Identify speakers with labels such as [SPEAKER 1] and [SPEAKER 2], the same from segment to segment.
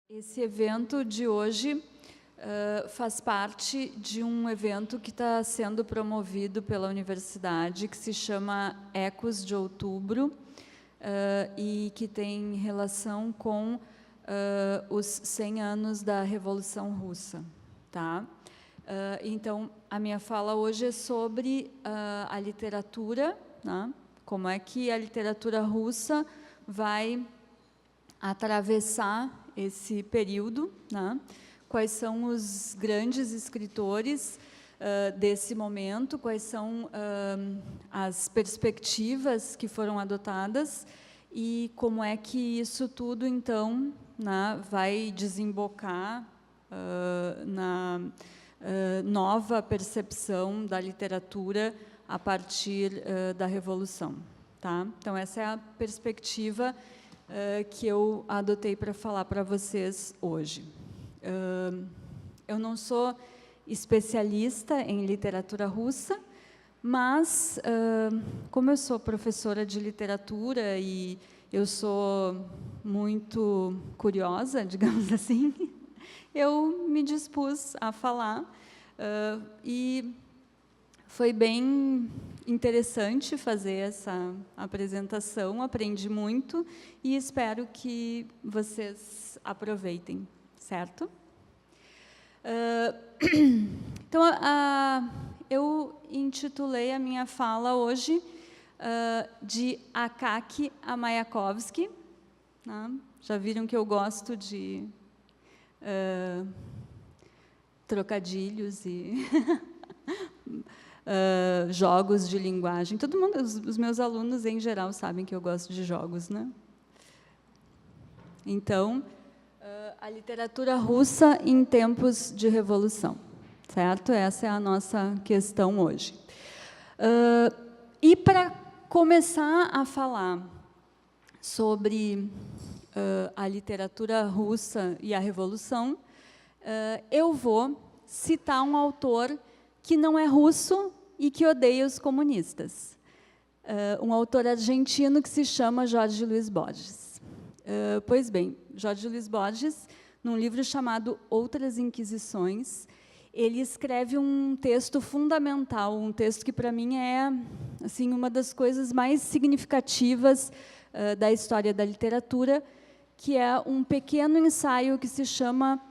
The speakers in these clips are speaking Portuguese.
[SPEAKER 1] Esse evento de hoje faz parte de um evento que está sendo promovido pela universidade, que se chama Ecos de Outubro, e que tem relação com os 100 anos da Revolução Russa. Tá? Então, a minha fala hoje é sobre a literatura, né? Como é que a literatura russa vai atravessar esse período, né? Quais são os grandes escritores desse momento, quais são as perspectivas que foram adotadas e como é que isso tudo, então, né, vai desembocar na nova percepção da literatura a partir da Revolução. Tá? Então, essa é a perspectiva que eu adotei para falar para vocês hoje. Eu não sou especialista em literatura russa, mas, como eu sou professora de literatura e eu sou muito curiosa, digamos assim, eu me dispus a falar e foi bem interessante fazer essa apresentação, aprendi muito e espero que vocês aproveitem, certo? Então, eu intitulei a minha fala hoje de Akaki a Mayakovsky. Né? Já viram que eu gosto de trocadilhos e jogos de linguagem. Todo mundo, os meus alunos, em geral, sabem que eu gosto de jogos, né? Então, a literatura russa em tempos de revolução, certo? Essa é a nossa questão hoje. E para começar a falar sobre a literatura russa e a revolução, eu vou citar um autor que não é russo e que odeia os comunistas. Um autor argentino que se chama Jorge Luis Borges. Pois bem, Jorge Luis Borges, num livro chamado Outras Inquisições, ele escreve um texto fundamental, um texto que, para mim, é assim, uma das coisas mais significativas da história da literatura, que é um pequeno ensaio que se chama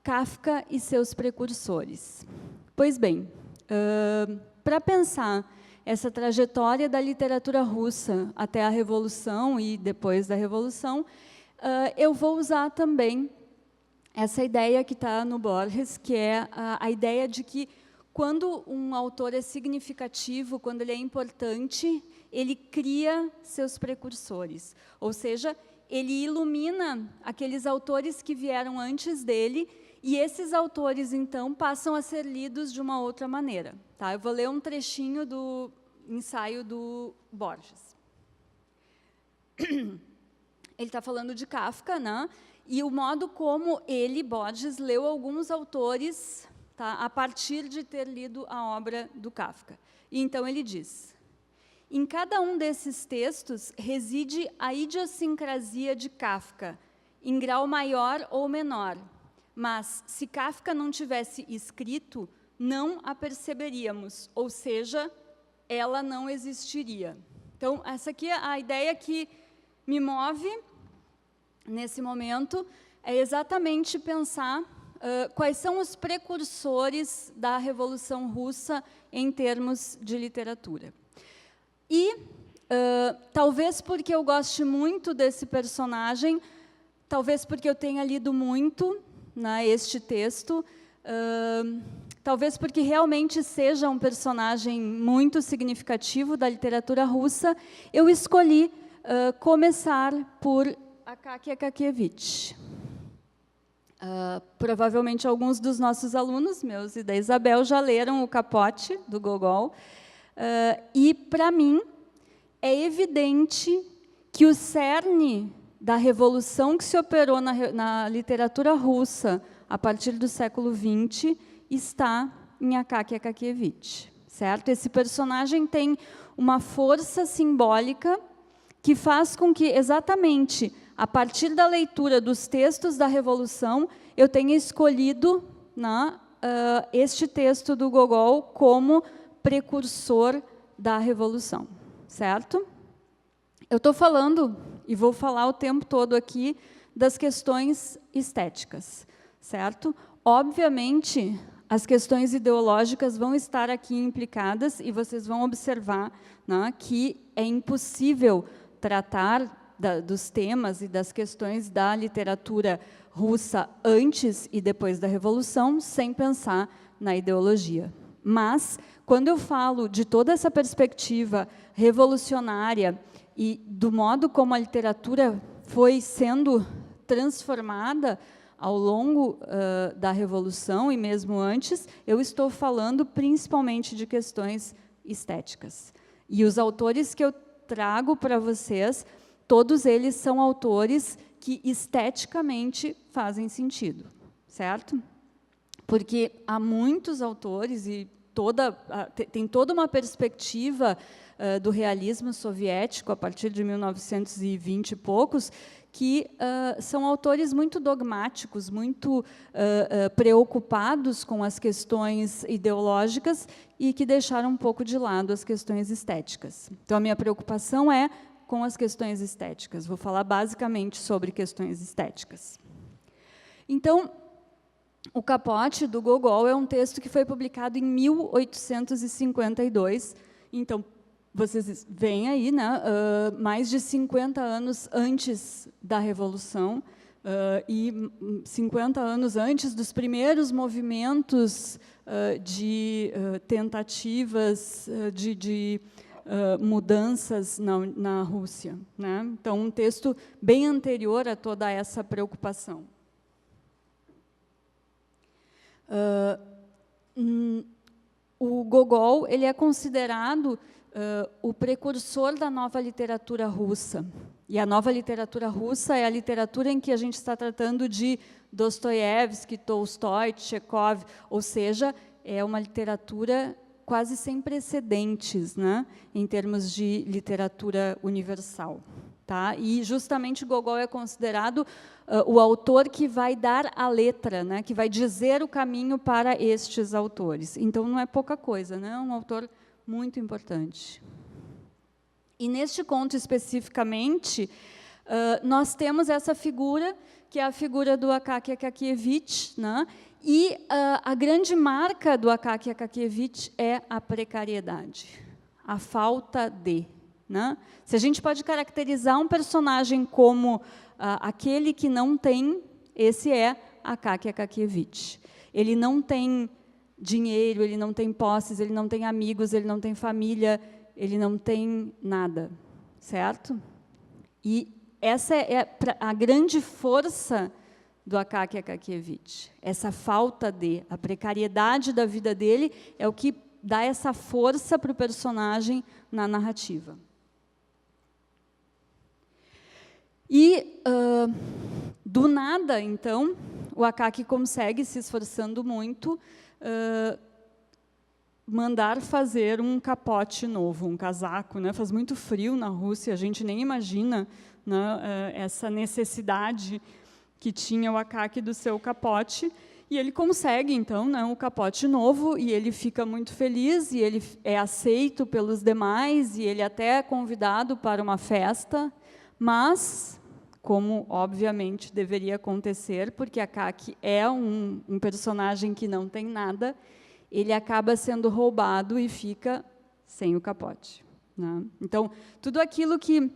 [SPEAKER 1] Kafka e seus precursores. Pois bem, para pensar essa trajetória da literatura russa até a Revolução e depois da Revolução, eu vou usar também essa ideia que está no Borges, que é a ideia de que, quando um autor é significativo, quando ele é importante, ele cria seus precursores, ou seja, ele ilumina aqueles autores que vieram antes dele, e esses autores, então, passam a ser lidos de uma outra maneira. Tá? Eu vou ler um trechinho do ensaio do Borges. Ele está falando de Kafka, né? E o modo como ele, Borges, leu alguns autores, tá, a partir de ter lido a obra do Kafka. E então ele diz: em cada um desses textos reside a idiosincrasia de Kafka, em grau maior ou menor. Mas, se Kafka não tivesse escrito, não a perceberíamos, ou seja, ela não existiria. Então, essa aqui é a ideia que me move nesse momento, é exatamente pensar quais são os precursores da Revolução Russa em termos de literatura. E, talvez porque eu goste muito desse personagem, talvez porque eu tenha lido muito este texto, talvez porque realmente seja um personagem muito significativo da literatura russa, eu escolhi começar por Akaki Akakiyevich. Provavelmente alguns dos nossos alunos, meus e da Isabel, já leram o Capote, do Gogol, e, para mim, é evidente que o cerne da revolução que se operou na literatura russa a partir do século XX está em Akaki Akakiyevich, certo? Esse personagem tem uma força simbólica que faz com que, exatamente, a partir da leitura dos textos da Revolução, eu tenha escolhido, né, este texto do Gogol como precursor da Revolução, certo? Eu estou falando, e vou falar o tempo todo aqui, das questões estéticas, certo? Obviamente, as questões ideológicas vão estar aqui implicadas e vocês vão observar, né, que é impossível tratar dos temas e das questões da literatura russa antes e depois da Revolução sem pensar na ideologia. Mas, quando eu falo de toda essa perspectiva revolucionária e do modo como a literatura foi sendo transformada ao longo da Revolução e mesmo antes, eu estou falando principalmente de questões estéticas. E os autores que eu trago para vocês, todos eles são autores que esteticamente fazem sentido, certo? Porque há muitos autores e tem toda uma perspectiva do realismo soviético, a partir de 1920 e poucos, que são autores muito dogmáticos, muito preocupados com as questões ideológicas e que deixaram um pouco de lado as questões estéticas. Então, a minha preocupação é com as questões estéticas. Vou falar basicamente sobre questões estéticas. Então, o Capote, do Gogol, é um texto que foi publicado em 1852. Então, vocês veem aí, né, mais de 50 anos antes da Revolução e 50 anos antes dos primeiros movimentos de tentativas de mudanças na Rússia, né? Então, um texto bem anterior a toda essa preocupação. O Gogol, ele é considerado o precursor da nova literatura russa. E a nova literatura russa é a literatura em que a gente está tratando de Dostoiévski, Tolstói, Chekhov, ou seja, é uma literatura quase sem precedentes, né, em termos de literatura universal. Tá? E justamente Gogol é considerado o autor que vai dar a letra, né, que vai dizer o caminho para estes autores. Então, não é pouca coisa, né? É um autor muito importante. E, neste conto especificamente, nós temos essa figura, que é a figura do Akaky Akakievitch, né? E a grande marca do Akaky Akakievitch é a precariedade, a falta de. Né? Se a gente pode caracterizar um personagem como aquele que não tem, esse é Akaky Akakievitch. Ele não tem dinheiro, ele não tem posses, ele não tem amigos, ele não tem família, ele não tem nada, certo? E essa é a grande força do Akaky Akakievitch. Essa falta de, a precariedade da vida dele é o que dá essa força para o personagem na narrativa. E, do nada, então, o Akaky consegue, se esforçando muito, mandar fazer um capote novo, um casaco, né? Faz muito frio na Rússia, a gente nem imagina, né, essa necessidade que tinha o Akaky do seu capote, e ele consegue, então, né, um capote novo, e ele fica muito feliz, e ele é aceito pelos demais, e ele até é convidado para uma festa, mas, como obviamente deveria acontecer, porque Akaky é um personagem que não tem nada, ele acaba sendo roubado e fica sem o capote, né? Então, tudo aquilo que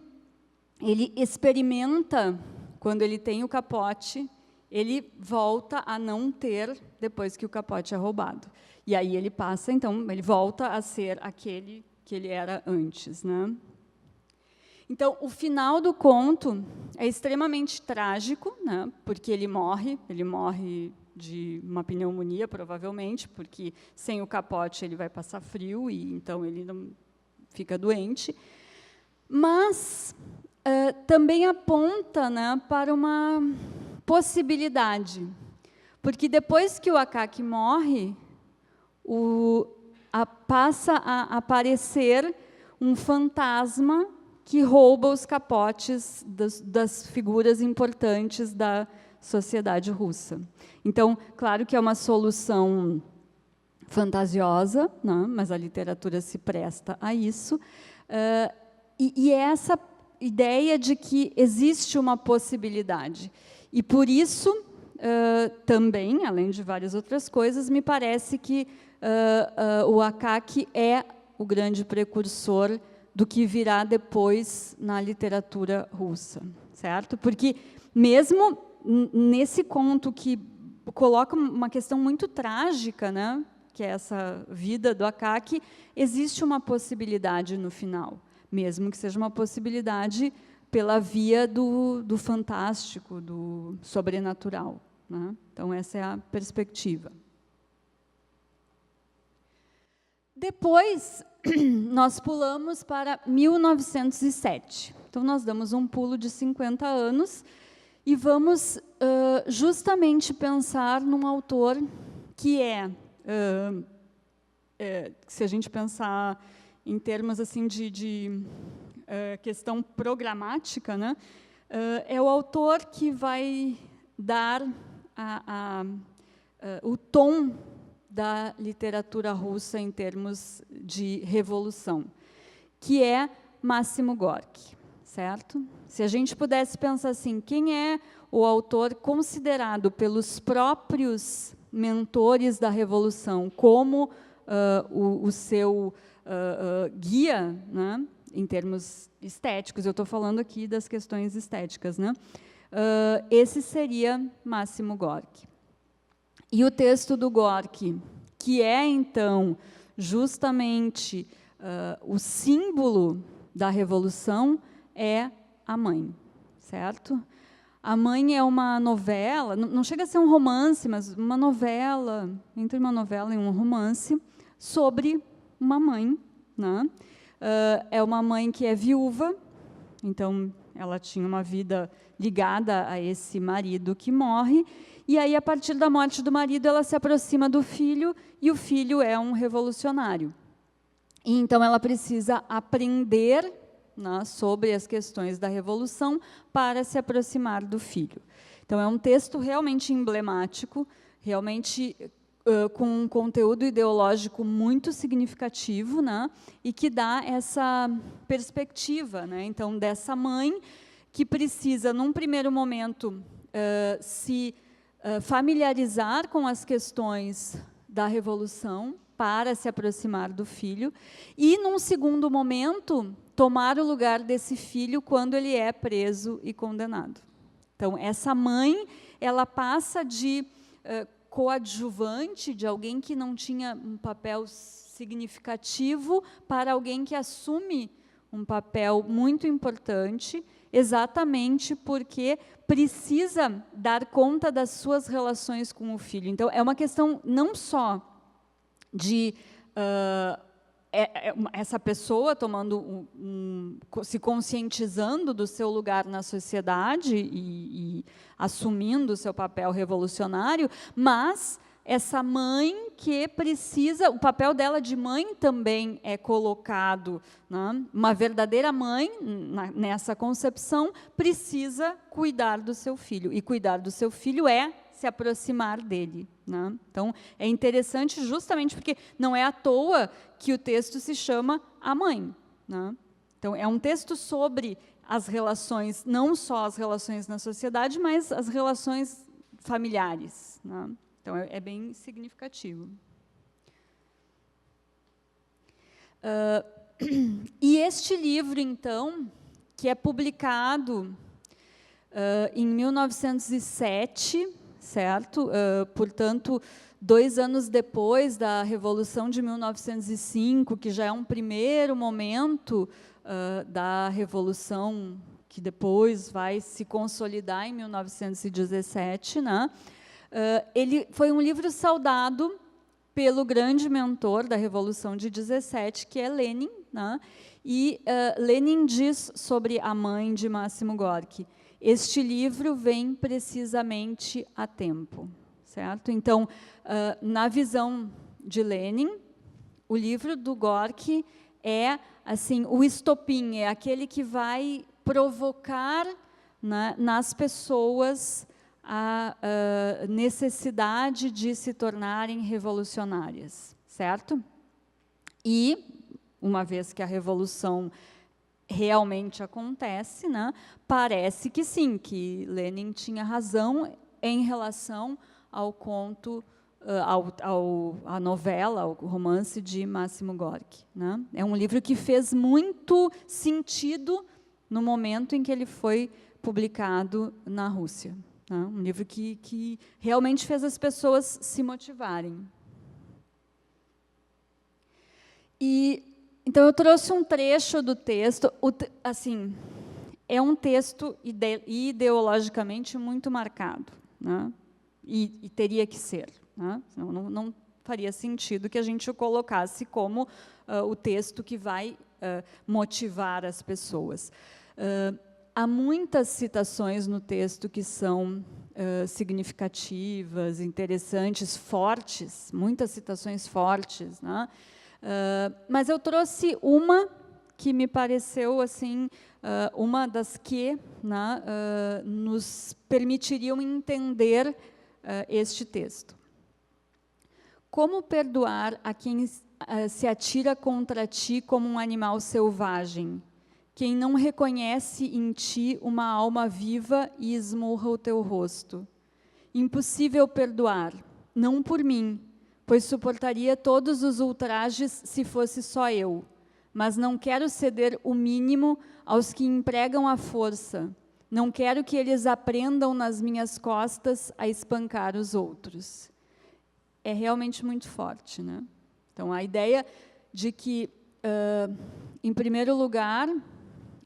[SPEAKER 1] ele experimenta quando ele tem o capote, ele volta a não ter depois que o capote é roubado. E aí ele passa, então, ele volta a ser aquele que ele era antes, né? Então, o final do conto é extremamente trágico, né? Porque ele morre de uma pneumonia, provavelmente, porque sem o capote ele vai passar frio e então ele não fica doente. Mas também aponta, né, para uma possibilidade, porque depois que o Akaky morre, passa a aparecer um fantasma que rouba os capotes das figuras importantes da sociedade russa. Então, claro que é uma solução fantasiosa, né? Mas a literatura se presta a isso, e essa ideia de que existe uma possibilidade. E, por isso, também, além de várias outras coisas, me parece que o Akaki é o grande precursor do que virá depois na literatura russa, certo? Porque, mesmo nesse conto que coloca uma questão muito trágica, né, que é essa vida do Akaki, existe uma possibilidade no final, mesmo que seja uma possibilidade pela via do fantástico, do sobrenatural, né? Então, essa é a perspectiva. Depois, nós pulamos para 1907. Então, nós damos um pulo de 50 anos e vamos justamente pensar num autor que se a gente pensar em termos assim de questão programática, né, é o autor que vai dar o tom da literatura russa em termos de revolução, que é Máximo Gorki, certo? Se a gente pudesse pensar assim, quem é o autor considerado pelos próprios mentores da revolução como o seu guia, né, em termos estéticos, eu estou falando aqui das questões estéticas, né? Esse seria Máximo Gorki. E o texto do Gorki, que é, então, justamente o símbolo da revolução, é A Mãe, certo? A Mãe é uma novela, não chega a ser um romance, mas uma novela, entre uma novela e um romance, sobre uma mãe, né? É uma mãe que é viúva, então ela tinha uma vida ligada a esse marido que morre, e aí, a partir da morte do marido, ela se aproxima do filho, e o filho é um revolucionário. E, então, ela precisa aprender, né, sobre as questões da revolução para se aproximar do filho. Então, é um texto realmente emblemático, realmente com um conteúdo ideológico muito significativo, né, e que dá essa perspectiva, né, então, dessa mãe que precisa, num primeiro momento, se familiarizar com as questões da revolução para se aproximar do filho e, num segundo momento, tomar o lugar desse filho quando ele é preso e condenado. Então, essa mãe, ela passa de coadjuvante, de alguém que não tinha um papel significativo, para alguém que assume um papel muito importante, exatamente porque precisa dar conta das suas relações com o filho. Então, é uma questão não só de essa pessoa tomando se conscientizando do seu lugar na sociedade e assumindo o seu papel revolucionário, mas essa mãe que precisa, o papel dela de mãe também é colocado, né? Uma verdadeira mãe, nessa concepção, precisa cuidar do seu filho, e cuidar do seu filho é se aproximar dele, né? Então, é interessante justamente porque não é à toa que o texto se chama A Mãe, né? Então, é um texto sobre as relações, não só as relações na sociedade, mas as relações familiares, né? Então, é bem significativo. E este livro, então, que é publicado em 1907, certo? Portanto, 2 anos depois da Revolução de 1905, que já é um primeiro momento da Revolução, que depois vai se consolidar em 1917, né? Ele foi um livro saudado pelo grande mentor da Revolução de 17, que é Lenin, né? E Lenin diz sobre A Mãe de Máximo Gorki: este livro vem precisamente a tempo, certo? Então, na visão de Lenin, o livro do Gorki é assim, o estopim, é aquele que vai provocar, né, nas pessoas a necessidade de se tornarem revolucionárias, certo? E, uma vez que a revolução realmente acontece, né, parece que sim, que Lenin tinha razão em relação ao conto, à novela, ao romance de Máximo Gorki, né? É um livro que fez muito sentido no momento em que ele foi publicado na Rússia, né? Um livro que realmente fez as pessoas se motivarem. Então, eu trouxe um trecho do texto, assim, é um texto ideologicamente muito marcado, né? E teria que ser, né? Senão não faria sentido que a gente o colocasse como o texto que vai motivar as pessoas. Há muitas citações no texto que são significativas, interessantes, fortes, muitas citações fortes, né? Mas eu trouxe uma que me pareceu assim, uma das que, né, nos permitiriam entender este texto. Como perdoar a quem se atira contra ti como um animal selvagem, quem não reconhece em ti uma alma viva e esmurra o teu rosto? Impossível perdoar, não por mim, pois suportaria todos os ultrajes se fosse só eu, mas não quero ceder o mínimo aos que empregam a força, não quero que eles aprendam nas minhas costas a espancar os outros. É realmente muito forte, né? Então, a ideia de que, em primeiro lugar,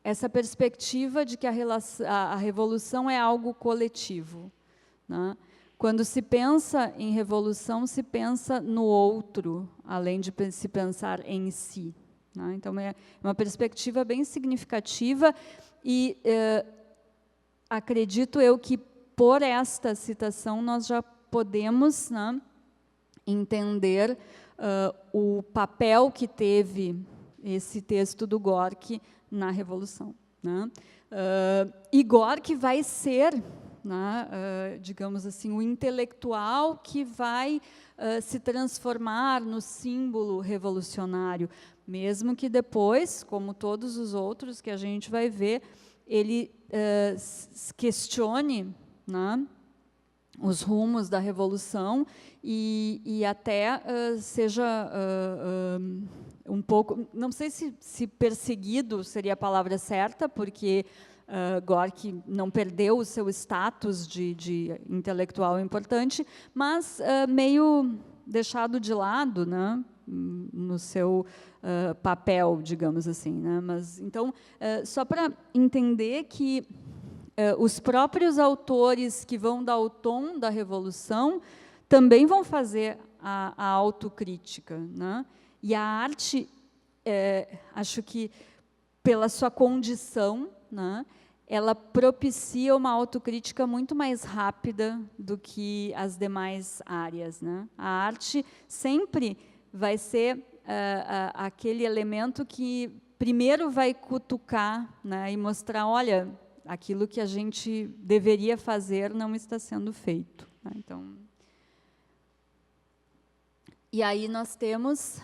[SPEAKER 1] essa perspectiva de que a revolução é algo coletivo, né? Quando se pensa em revolução, se pensa no outro, além de se pensar em si, né? Então, é uma perspectiva bem significativa e acredito eu que, por esta citação, nós já podemos, né, entender o papel que teve esse texto do Gorky na Revolução, né? E Gorky vai ser, né, digamos assim, o intelectual que vai se transformar no símbolo revolucionário, mesmo que depois, como todos os outros que a gente vai ver, ele questione, né, os rumos da Revolução e até seja um pouco, não sei se perseguido seria a palavra certa, porque Gorky não perdeu o seu status de intelectual importante, mas meio deixado de lado, né, no seu papel, digamos assim, né? Mas, então, só para entender que os próprios autores que vão dar o tom da Revolução também vão fazer a autocrítica, né? E a arte, acho que, pela sua condição, né, ela propicia uma autocrítica muito mais rápida do que as demais áreas, né? A arte sempre vai ser aquele elemento que primeiro vai cutucar, né, e mostrar, olha, aquilo que a gente deveria fazer não está sendo feito, né? Então, e aí nós temos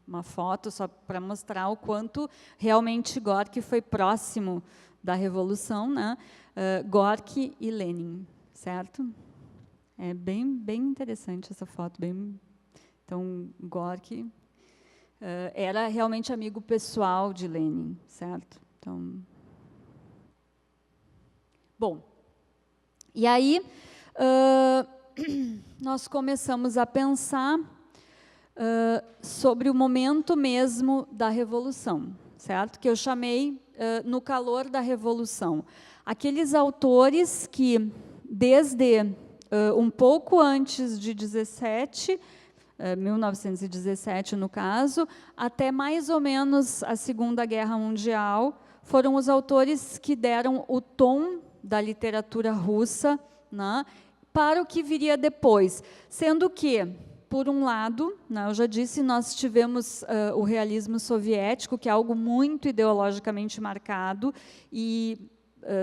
[SPEAKER 1] uma foto só para mostrar o quanto realmente Gorky foi próximo da Revolução, né? Gorky e Lenin, certo? É bem interessante essa foto. Então, Gorky era realmente amigo pessoal de Lenin, certo? Então, bom, e aí nós começamos a pensar sobre o momento mesmo da Revolução, certo? Que eu chamei no calor da Revolução. Aqueles autores que, desde um pouco antes de 1917 no caso, até mais ou menos a Segunda Guerra Mundial, foram os autores que deram o tom da literatura russa, né, para o que viria depois, sendo que por um lado, né, eu já disse, nós tivemos o realismo soviético, que é algo muito ideologicamente marcado, e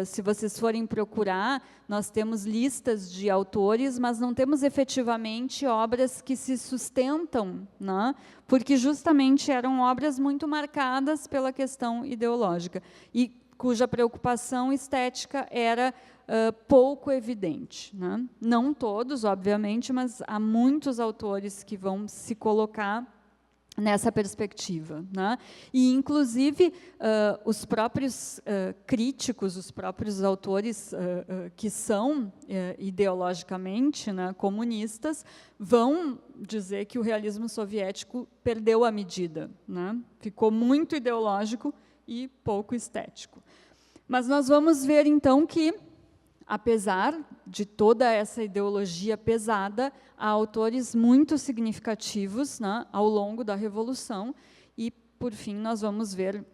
[SPEAKER 1] se vocês forem procurar, nós temos listas de autores, mas não temos efetivamente obras que se sustentam, né, porque justamente eram obras muito marcadas pela questão ideológica, e cuja preocupação estética era pouco evidente, né? Não todos, obviamente, mas há muitos autores que vão se colocar nessa perspectiva, né? E, inclusive, os próprios críticos, os próprios autores que são ideologicamente, né, comunistas, vão dizer que o realismo soviético perdeu a medida, né? Ficou muito ideológico e pouco estético. Mas nós vamos ver, então, que apesar de toda essa ideologia pesada, há autores muito significativos, né, ao longo da Revolução, e, por fim, nós vamos ver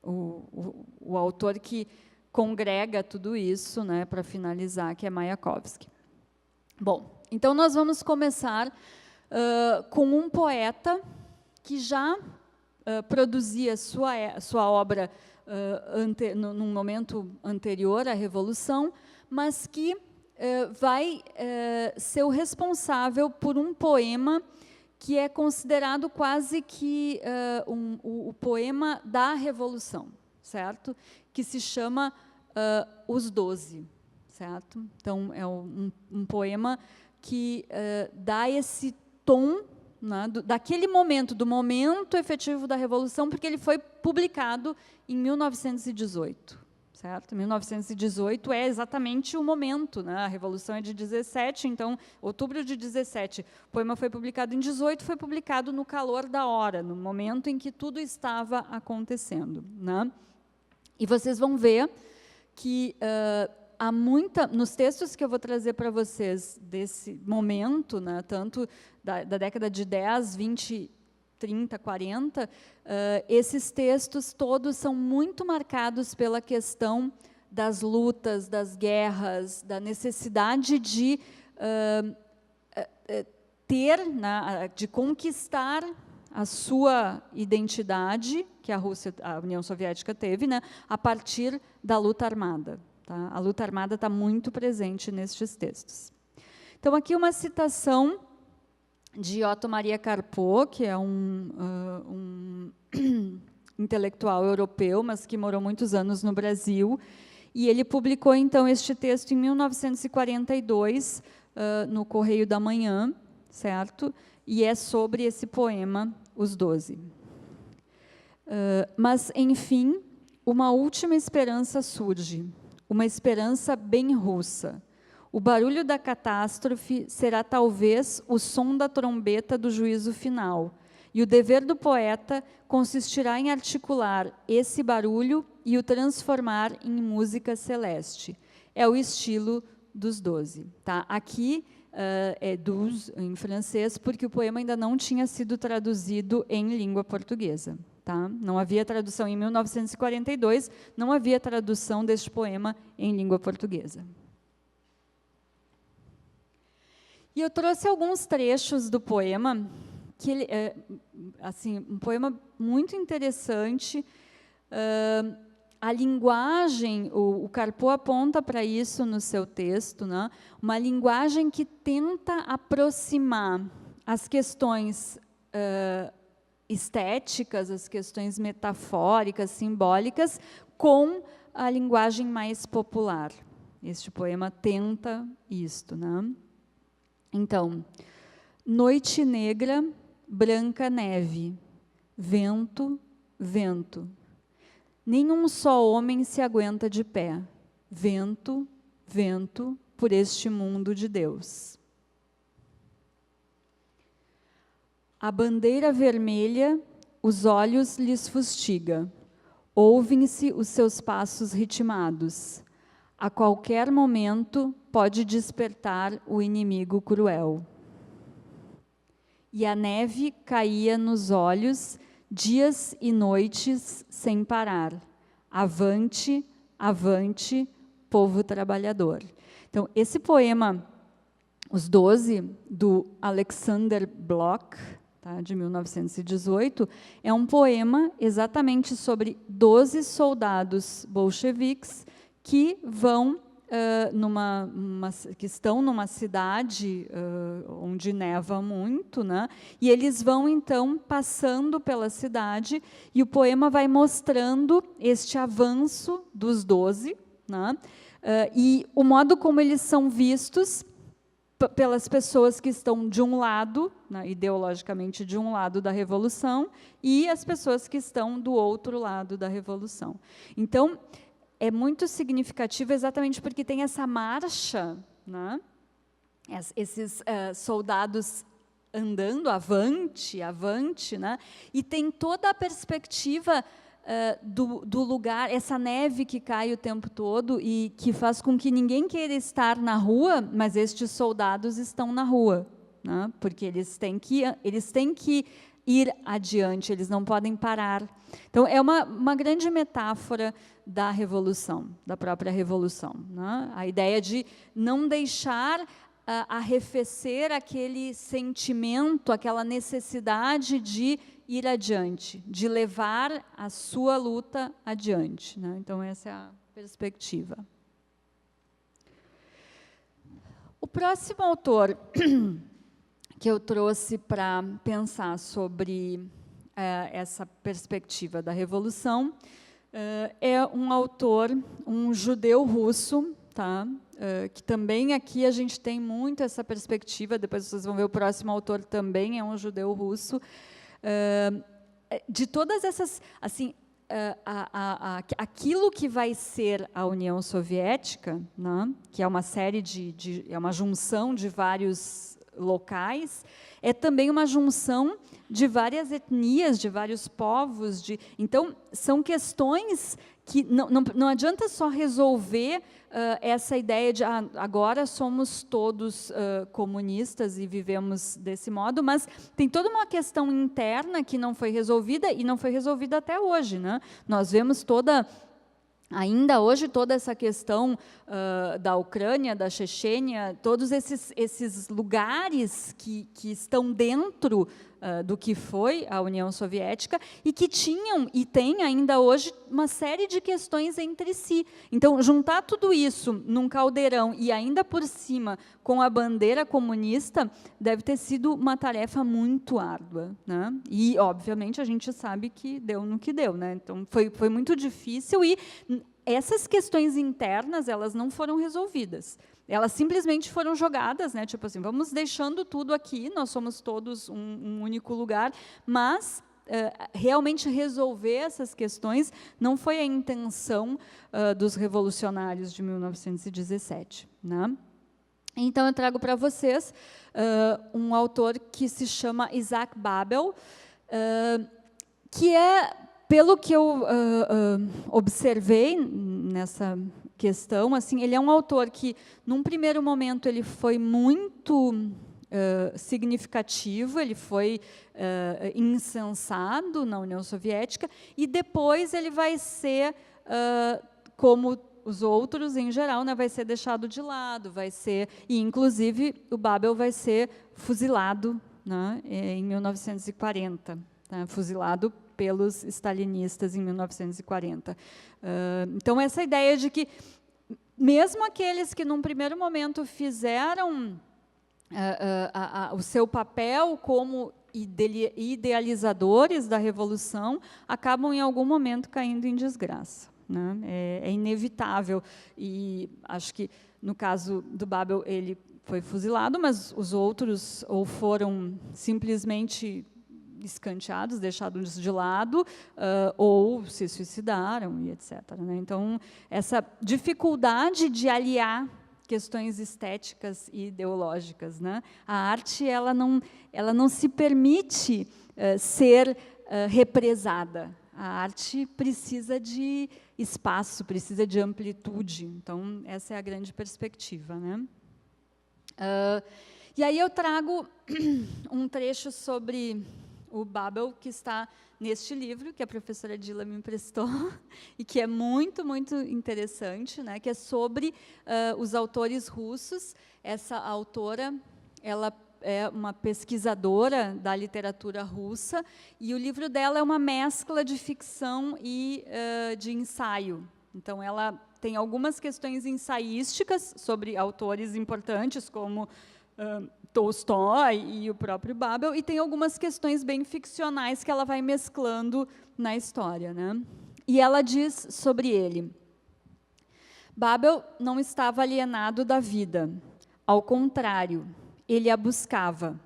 [SPEAKER 1] o autor que congrega tudo isso, né, para finalizar, que é Mayakovsky. Bom, então nós vamos começar com um poeta que já produzia sua obra num momento anterior à Revolução, mas que vai ser o responsável por um poema que é considerado quase que o poema da Revolução, certo? Que se chama Os Doze, certo? Então, é um poema que dá esse tom, né, daquele momento, do momento efetivo da Revolução, porque ele foi publicado em 1918, certo? 1918 é exatamente o momento, né? A Revolução é de 17, então, outubro de 17. O poema foi publicado em 18, foi publicado no calor da hora, no momento em que tudo estava acontecendo, né? E vocês vão ver que há nos textos que eu vou trazer para vocês desse momento, né, tanto da década de 10, 20, 30, 40, esses textos todos são muito marcados pela questão das lutas, das guerras, da necessidade de ter, né, de conquistar a sua identidade, que a União Soviética teve, né, a partir da luta armada. Tá? A luta armada está muito presente nestes textos. Então, aqui uma citação de Otto Maria Carpo, que é um intelectual europeu, mas que morou muitos anos no Brasil, e ele publicou, então, este texto em 1942, no Correio da Manhã, certo? E é sobre esse poema, Os Doze. Mas, enfim, uma última esperança surge, uma esperança bem russa. O barulho da catástrofe será talvez o som da trombeta do juízo final, e o dever do poeta consistirá em articular esse barulho e o transformar em música celeste. É o estilo dos 12. Tá? Aqui é 12 em francês, porque o poema ainda não tinha sido traduzido em língua portuguesa. Tá? Não havia tradução em 1942, não havia tradução deste poema em língua portuguesa. E eu trouxe alguns trechos do poema, que ele é assim, um poema muito interessante. A linguagem, o Carpo aponta para isso no seu texto, né? Uma linguagem que tenta aproximar as questões estéticas, as questões metafóricas, simbólicas, com a linguagem mais popular. Este poema tenta isto, né? Então, noite negra, branca neve, vento, vento. Nenhum só homem se aguenta de pé. Vento, vento, por este mundo de Deus. A bandeira vermelha, os olhos lhes fustiga. Ouvem-se os seus passos ritmados. A qualquer momento pode despertar o inimigo cruel. E a neve caía nos olhos, dias e noites sem parar. Avante, avante, povo trabalhador. Então, esse poema Os 12, do Alexander Blok, tá, de 1918, é um poema exatamente sobre 12 soldados bolcheviques que vão que estão numa cidade onde neva muito, né? E eles vão então passando pela cidade e o poema vai mostrando este avanço dos 12, né? E o modo como eles são vistos pelas pessoas que estão de um lado, né, ideologicamente de um lado da Revolução, e as pessoas que estão do outro lado da Revolução. Então, é muito significativo exatamente porque tem essa marcha, né, esses soldados andando avante, avante, né, e tem toda a perspectiva do lugar, essa neve que cai o tempo todo e que faz com que ninguém queira estar na rua, mas estes soldados estão na rua, né? Porque eles têm que ir adiante, eles não podem parar. Então, é uma grande metáfora da Revolução, da própria Revolução, né? A ideia de não deixar arrefecer aquele sentimento, aquela necessidade de ir adiante, de levar a sua luta adiante, né? Então, essa é a perspectiva. O próximo autor que eu trouxe para pensar sobre essa perspectiva da Revolução é um autor, um judeu russo, tá? Que também aqui a gente tem muito essa perspectiva, depois vocês vão ver o próximo autor também é um judeu russo, de todas essas, assim, aquilo que vai ser a União Soviética, né, que é uma série é uma junção de vários locais, é também uma junção de várias etnias, de vários povos, então são questões que não adianta só resolver essa ideia de agora somos todos comunistas e vivemos desse modo, mas tem toda uma questão interna que não foi resolvida e não foi resolvida até hoje, né? Nós vemos ainda hoje toda essa questão da Ucrânia, da Chechênia, todos esses lugares que estão dentro do que foi a União Soviética e que tinham e têm ainda hoje uma série de questões entre si. Então, juntar tudo isso num caldeirão e ainda por cima com a bandeira comunista deve ter sido uma tarefa muito árdua, né? E, obviamente, a gente sabe que deu no que deu, né? Então, foi muito difícil e essas questões internas, elas não foram resolvidas. Elas simplesmente foram jogadas, né? Tipo assim, vamos deixando tudo aqui, nós somos todos um único lugar, mas realmente resolver essas questões não foi a intenção dos revolucionários de 1917, né? Então, eu trago para vocês um autor que se chama Isaac Babel, que é, pelo que eu observei nessa questão, assim, ele é um autor que, num primeiro momento, ele foi muito significativo, ele foi incensado na União Soviética, e depois ele vai ser, como os outros, em geral, né, vai ser deixado de lado, e inclusive o Babel vai ser fuzilado, né, em 1940, tá, fuzilado pelos stalinistas em 1940. Então, essa ideia de que, mesmo aqueles que, num primeiro momento, fizeram o seu papel como idealizadores da Revolução, acabam, em algum momento, caindo em desgraça, né? É inevitável. E acho que, no caso do Babel, ele foi fuzilado, mas os outros ou foram simplesmente escanteados, deixados de lado, ou se suicidaram, e etc., né? Então, essa dificuldade de aliar questões estéticas e ideológicas, né? A arte, ela não se permite ser represada. A arte precisa de espaço, precisa de amplitude. Então, essa é a grande perspectiva, né? E aí eu trago um trecho sobre o Babel, que está neste livro, que a professora Dila me emprestou, e que é muito, muito interessante, né, que é sobre os autores russos. Essa autora, ela é uma pesquisadora da literatura russa, e o livro dela é uma mescla de ficção e de ensaio. Então, ela tem algumas questões ensaísticas sobre autores importantes, como Tolstói e o próprio Babel, e tem algumas questões bem ficcionais que ela vai mesclando na história, né? E ela diz sobre ele: Babel não estava alienado da vida, ao contrário, ele a buscava,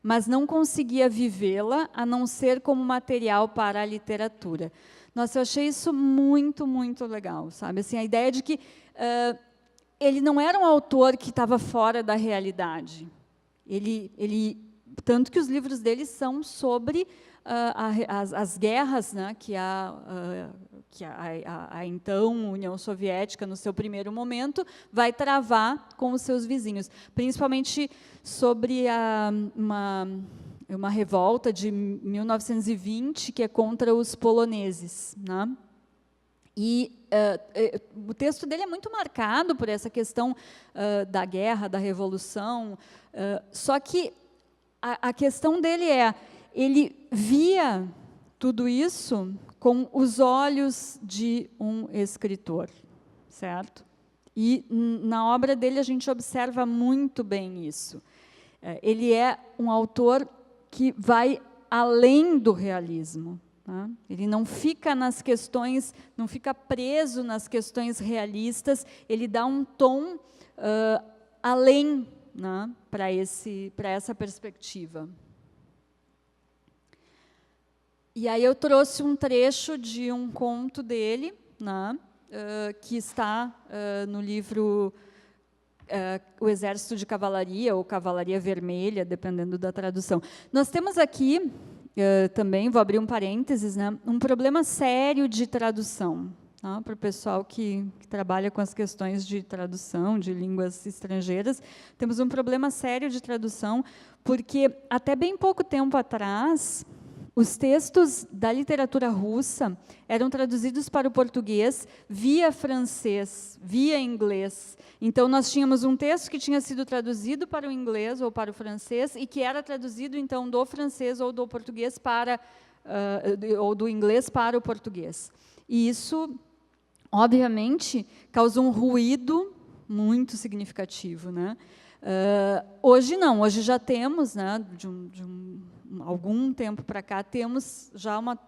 [SPEAKER 1] mas não conseguia vivê-la a não ser como material para a literatura. Nossa, eu achei isso muito, muito legal, sabe? Assim, a ideia de que ele não era um autor que estava fora da realidade. Tanto que os livros dele são sobre as guerras, né, que a então União Soviética, no seu primeiro momento, vai travar com os seus vizinhos, principalmente sobre uma revolta de 1920, que é contra os poloneses, né? E o texto dele é muito marcado por essa questão da guerra, da revolução, só que a questão dele ele via tudo isso com os olhos de um escritor, certo? E na obra dele a gente observa muito bem isso. Ele é um autor que vai além do realismo. Tá? Ele não fica nas questões, não fica preso nas questões realistas, ele dá um tom além, né, para essa perspectiva. E aí eu trouxe um trecho de um conto dele, né, que está no livro O Exército de Cavalaria, ou Cavalaria Vermelha, dependendo da tradução. Nós temos aqui também, vou abrir um parênteses, né, um problema sério de tradução, tá, para o pessoal que trabalha com as questões de tradução, de línguas estrangeiras. Temos um problema sério de tradução, porque até bem pouco tempo atrás, os textos da literatura russa eram traduzidos para o português via francês, via inglês. Então, nós tínhamos um texto que tinha sido traduzido para o inglês ou para o francês e que era traduzido, então, do francês ou do português para, ou do inglês para o português. E isso, obviamente, causa um ruído muito significativo, né? Hoje não, hoje já temos, né, algum tempo para cá, temos já uma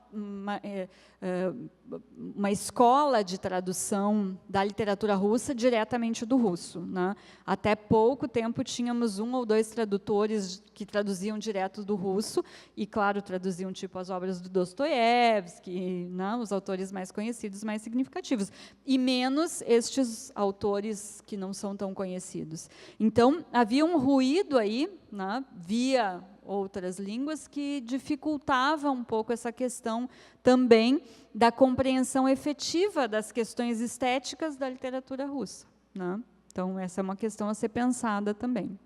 [SPEAKER 1] escola de tradução da literatura russa diretamente do russo, né? Até pouco tempo tínhamos 1 ou 2 tradutores que traduziam direto do russo, e, claro, traduziam tipo as obras do Dostoiévski, né, os autores mais conhecidos, mais significativos, e menos estes autores que não são tão conhecidos. Então, havia um ruído aí, né, via outras línguas, que dificultava um pouco essa questão também da compreensão efetiva das questões estéticas da literatura russa, né? Então, essa é uma questão a ser pensada também.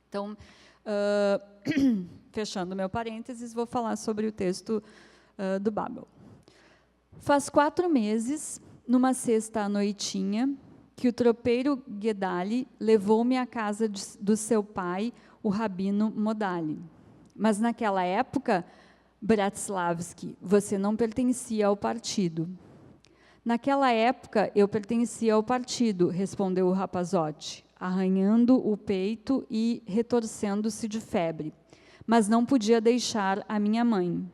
[SPEAKER 1] Então, fechando meu parênteses, vou falar sobre o texto do Babel. Faz 4 meses, numa sexta à noitinha, que o tropeiro Guedali levou-me à casa do seu pai, o rabino Modali. Mas, naquela época, Bratislavski, você não pertencia ao partido. Naquela época, eu pertencia ao partido, respondeu o rapazote, arranhando o peito e retorcendo-se de febre. Mas não podia deixar a minha mãe.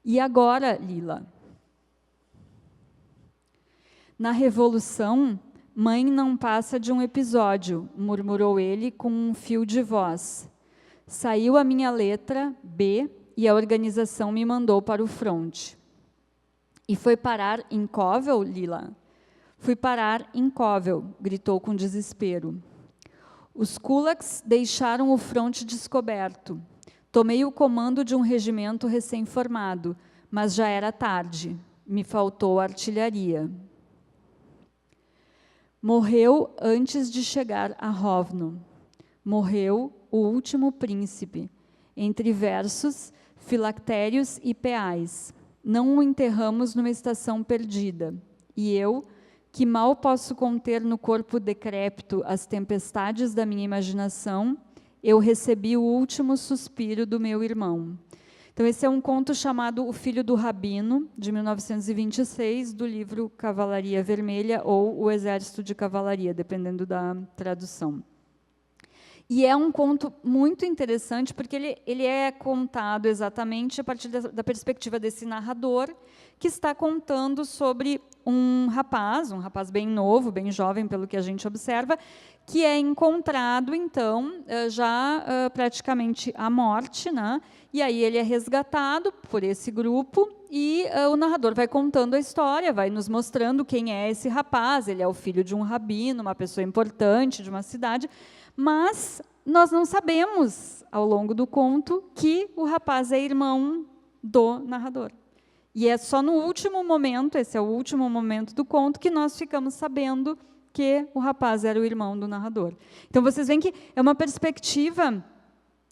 [SPEAKER 1] E agora, Lila? Na Revolução, mãe não passa de um episódio, murmurou ele com um fio de voz. Saiu a minha letra, B, e a organização me mandou para o fronte. E foi parar em Kovel, Lila? Fui parar em Kovel, gritou com desespero. Os kulaks deixaram o fronte descoberto. Tomei o comando de um regimento recém-formado, mas já era tarde. Me faltou artilharia. Morreu antes de chegar a Rovno. Morreu o último príncipe. Entre versos, filactérios e peais. Não o enterramos numa estação perdida. E eu, que mal posso conter no corpo decrépito as tempestades da minha imaginação, eu recebi o último suspiro do meu irmão. Então, esse é um conto chamado O Filho do Rabino, de 1926, do livro Cavalaria Vermelha ou O Exército de Cavalaria, dependendo da tradução. E é um conto muito interessante, porque ele é contado exatamente a partir da perspectiva desse narrador, que está contando sobre um rapaz bem novo, bem jovem, pelo que a gente observa, que é encontrado, então, já praticamente à morte, né? E aí ele é resgatado por esse grupo, e o narrador vai contando a história, vai nos mostrando quem é esse rapaz. Ele é o filho de um rabino, uma pessoa importante de uma cidade, mas nós não sabemos, ao longo do conto, que o rapaz é irmão do narrador. E é só no último momento, esse é o último momento do conto, que nós ficamos sabendo que o rapaz era o irmão do narrador. Então, vocês veem que é uma perspectiva,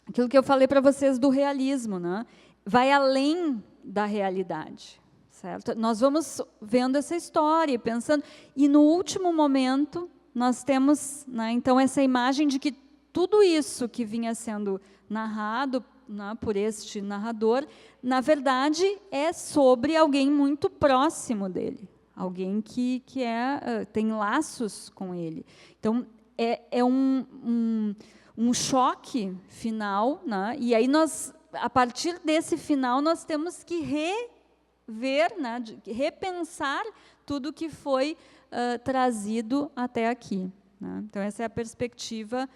[SPEAKER 1] aquilo que eu falei para vocês do realismo, né? Vai além da realidade, certo? Nós vamos vendo essa história, pensando, e no último momento nós temos, né, então, essa imagem de que tudo isso que vinha sendo narrado, né, por este narrador, na verdade, é sobre alguém muito próximo dele, alguém que tem laços com ele. Então, é um choque final, né, e aí nós, a partir desse final, nós temos que rever, né, repensar tudo que foi trazido até aqui, né? Então, essa é a perspectiva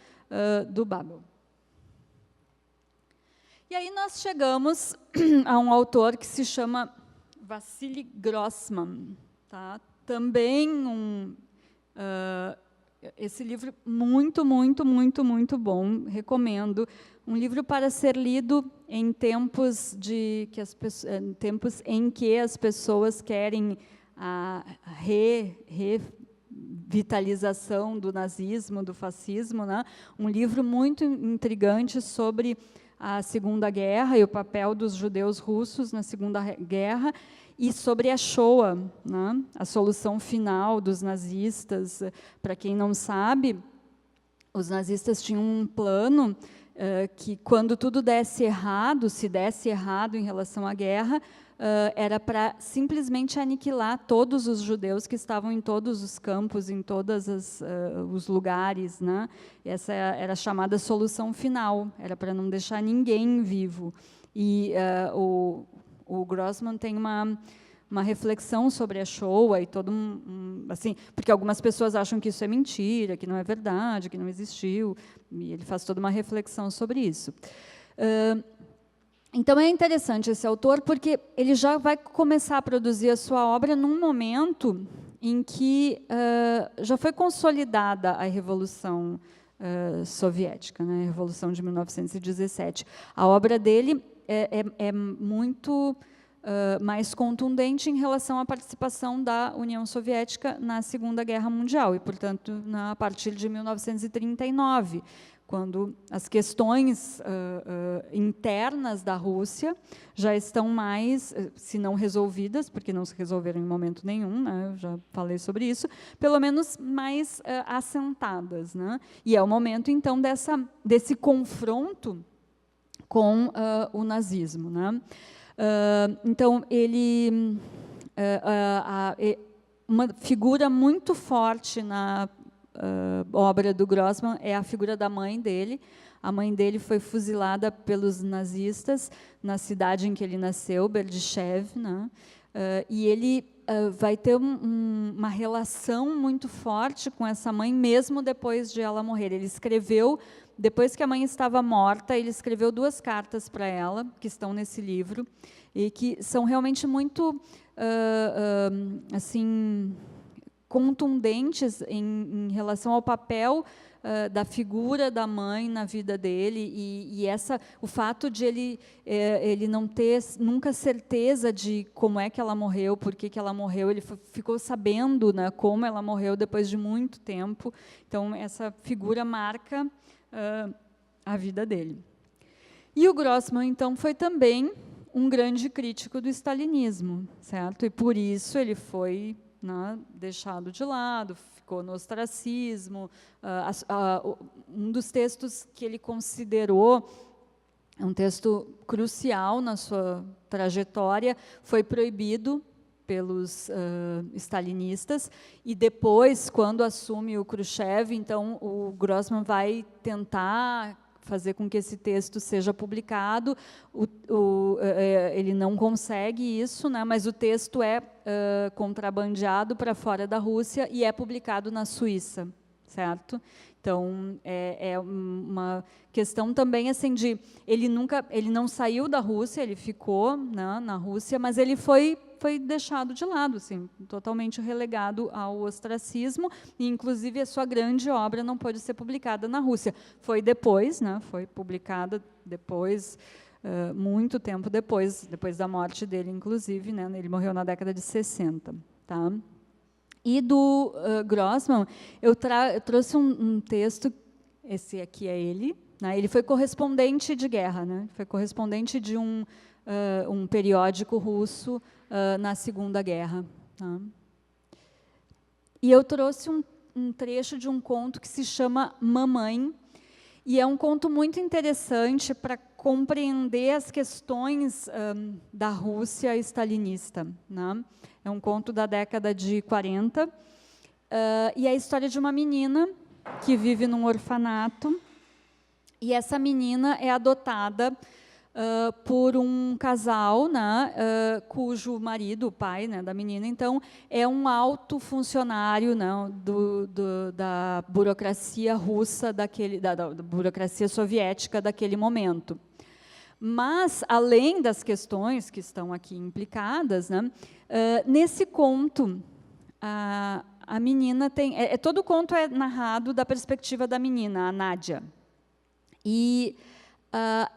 [SPEAKER 1] do Babel. E aí nós chegamos a um autor que se chama Wassily Grossman, tá? Também esse livro muito, muito, muito, muito bom, recomendo. Um livro para ser lido em tempos em que as pessoas querem a revitalização do nazismo, do fascismo, né? Um livro muito intrigante sobre a Segunda Guerra e o papel dos judeus russos na Segunda Guerra, e sobre a Shoah, né? A solução final dos nazistas. Para quem não sabe, os nazistas tinham um plano que, quando tudo desse errado, se desse errado em relação à guerra, era para simplesmente aniquilar todos os judeus que estavam em todos os campos, em todos os lugares, né? Essa era a chamada solução final, era para não deixar ninguém vivo. E o Grossman tem uma reflexão sobre a Shoah, e todo assim, porque algumas pessoas acham que isso é mentira, que não é verdade, que não existiu, e ele faz toda uma reflexão sobre isso. Então, é interessante esse autor, porque ele já vai começar a produzir a sua obra num momento em que já foi consolidada a Revolução Soviética, né, a Revolução de 1917. A obra dele é muito mais contundente em relação à participação da União Soviética na Segunda Guerra Mundial, e, portanto, a partir de 1939, quando as questões internas da Rússia já estão mais, se não resolvidas, porque não se resolveram em momento nenhum, né, eu já falei sobre isso, pelo menos mais assentadas, né? E é o momento, então, desse confronto com o nazismo, né? Então, ele uma figura muito forte na obra do Grossman é a figura da mãe dele. A mãe dele foi fuzilada pelos nazistas na cidade em que ele nasceu, Berdichev, né? E ele vai ter uma relação muito forte com essa mãe, mesmo depois de ela morrer. Ele escreveu, depois que a mãe estava morta, ele escreveu 2 cartas para ela, que estão nesse livro, e que são realmente muito assim, contundentes em relação ao papel da figura da mãe na vida dele, e o fato de ele não ter nunca certeza de como é que ela morreu, por que ela morreu. Ele ficou sabendo, né, como ela morreu depois de muito tempo. Então, essa figura marca a vida dele. E o Grossman, então, foi também um grande crítico do stalinismo, certo? E por isso ele foi, né, deixado de lado, ficou no ostracismo. Um dos textos que ele considerou um texto crucial na sua trajetória foi proibido pelos stalinistas, e depois, quando assume o Khrushchev, então o Grossman vai tentar fazer com que esse texto seja publicado. Ele não consegue isso, né, mas o texto é contrabandeado para fora da Rússia e é publicado na Suíça, certo? Então, é uma questão também assim de ele não saiu da Rússia, ele ficou, né, na Rússia, mas ele foi deixado de lado, assim, totalmente relegado ao ostracismo, e inclusive a sua grande obra não pôde ser publicada na Rússia. Foi depois, né, foi publicada depois, muito tempo depois da morte dele, inclusive, né, ele morreu na década de 60, tá? E do Grossman, eu trouxe um texto, esse aqui é ele, né, ele foi correspondente de guerra, né, foi correspondente de um periódico russo na Segunda Guerra. Tá? E eu trouxe um trecho de um conto que se chama Mamãe, e é um conto muito interessante para compreender as questões da Rússia stalinista. Né? É um conto da década de 40, e é a história de uma menina que vive num orfanato, e essa menina é adotada por um casal, né, cujo marido, o pai, né, da menina, então, é um alto funcionário, né, da burocracia russa, da burocracia soviética daquele momento. Mas, além das questões que estão aqui implicadas, né, nesse conto, a menina tem... todo o conto é narrado da perspectiva da menina, a Nádia. E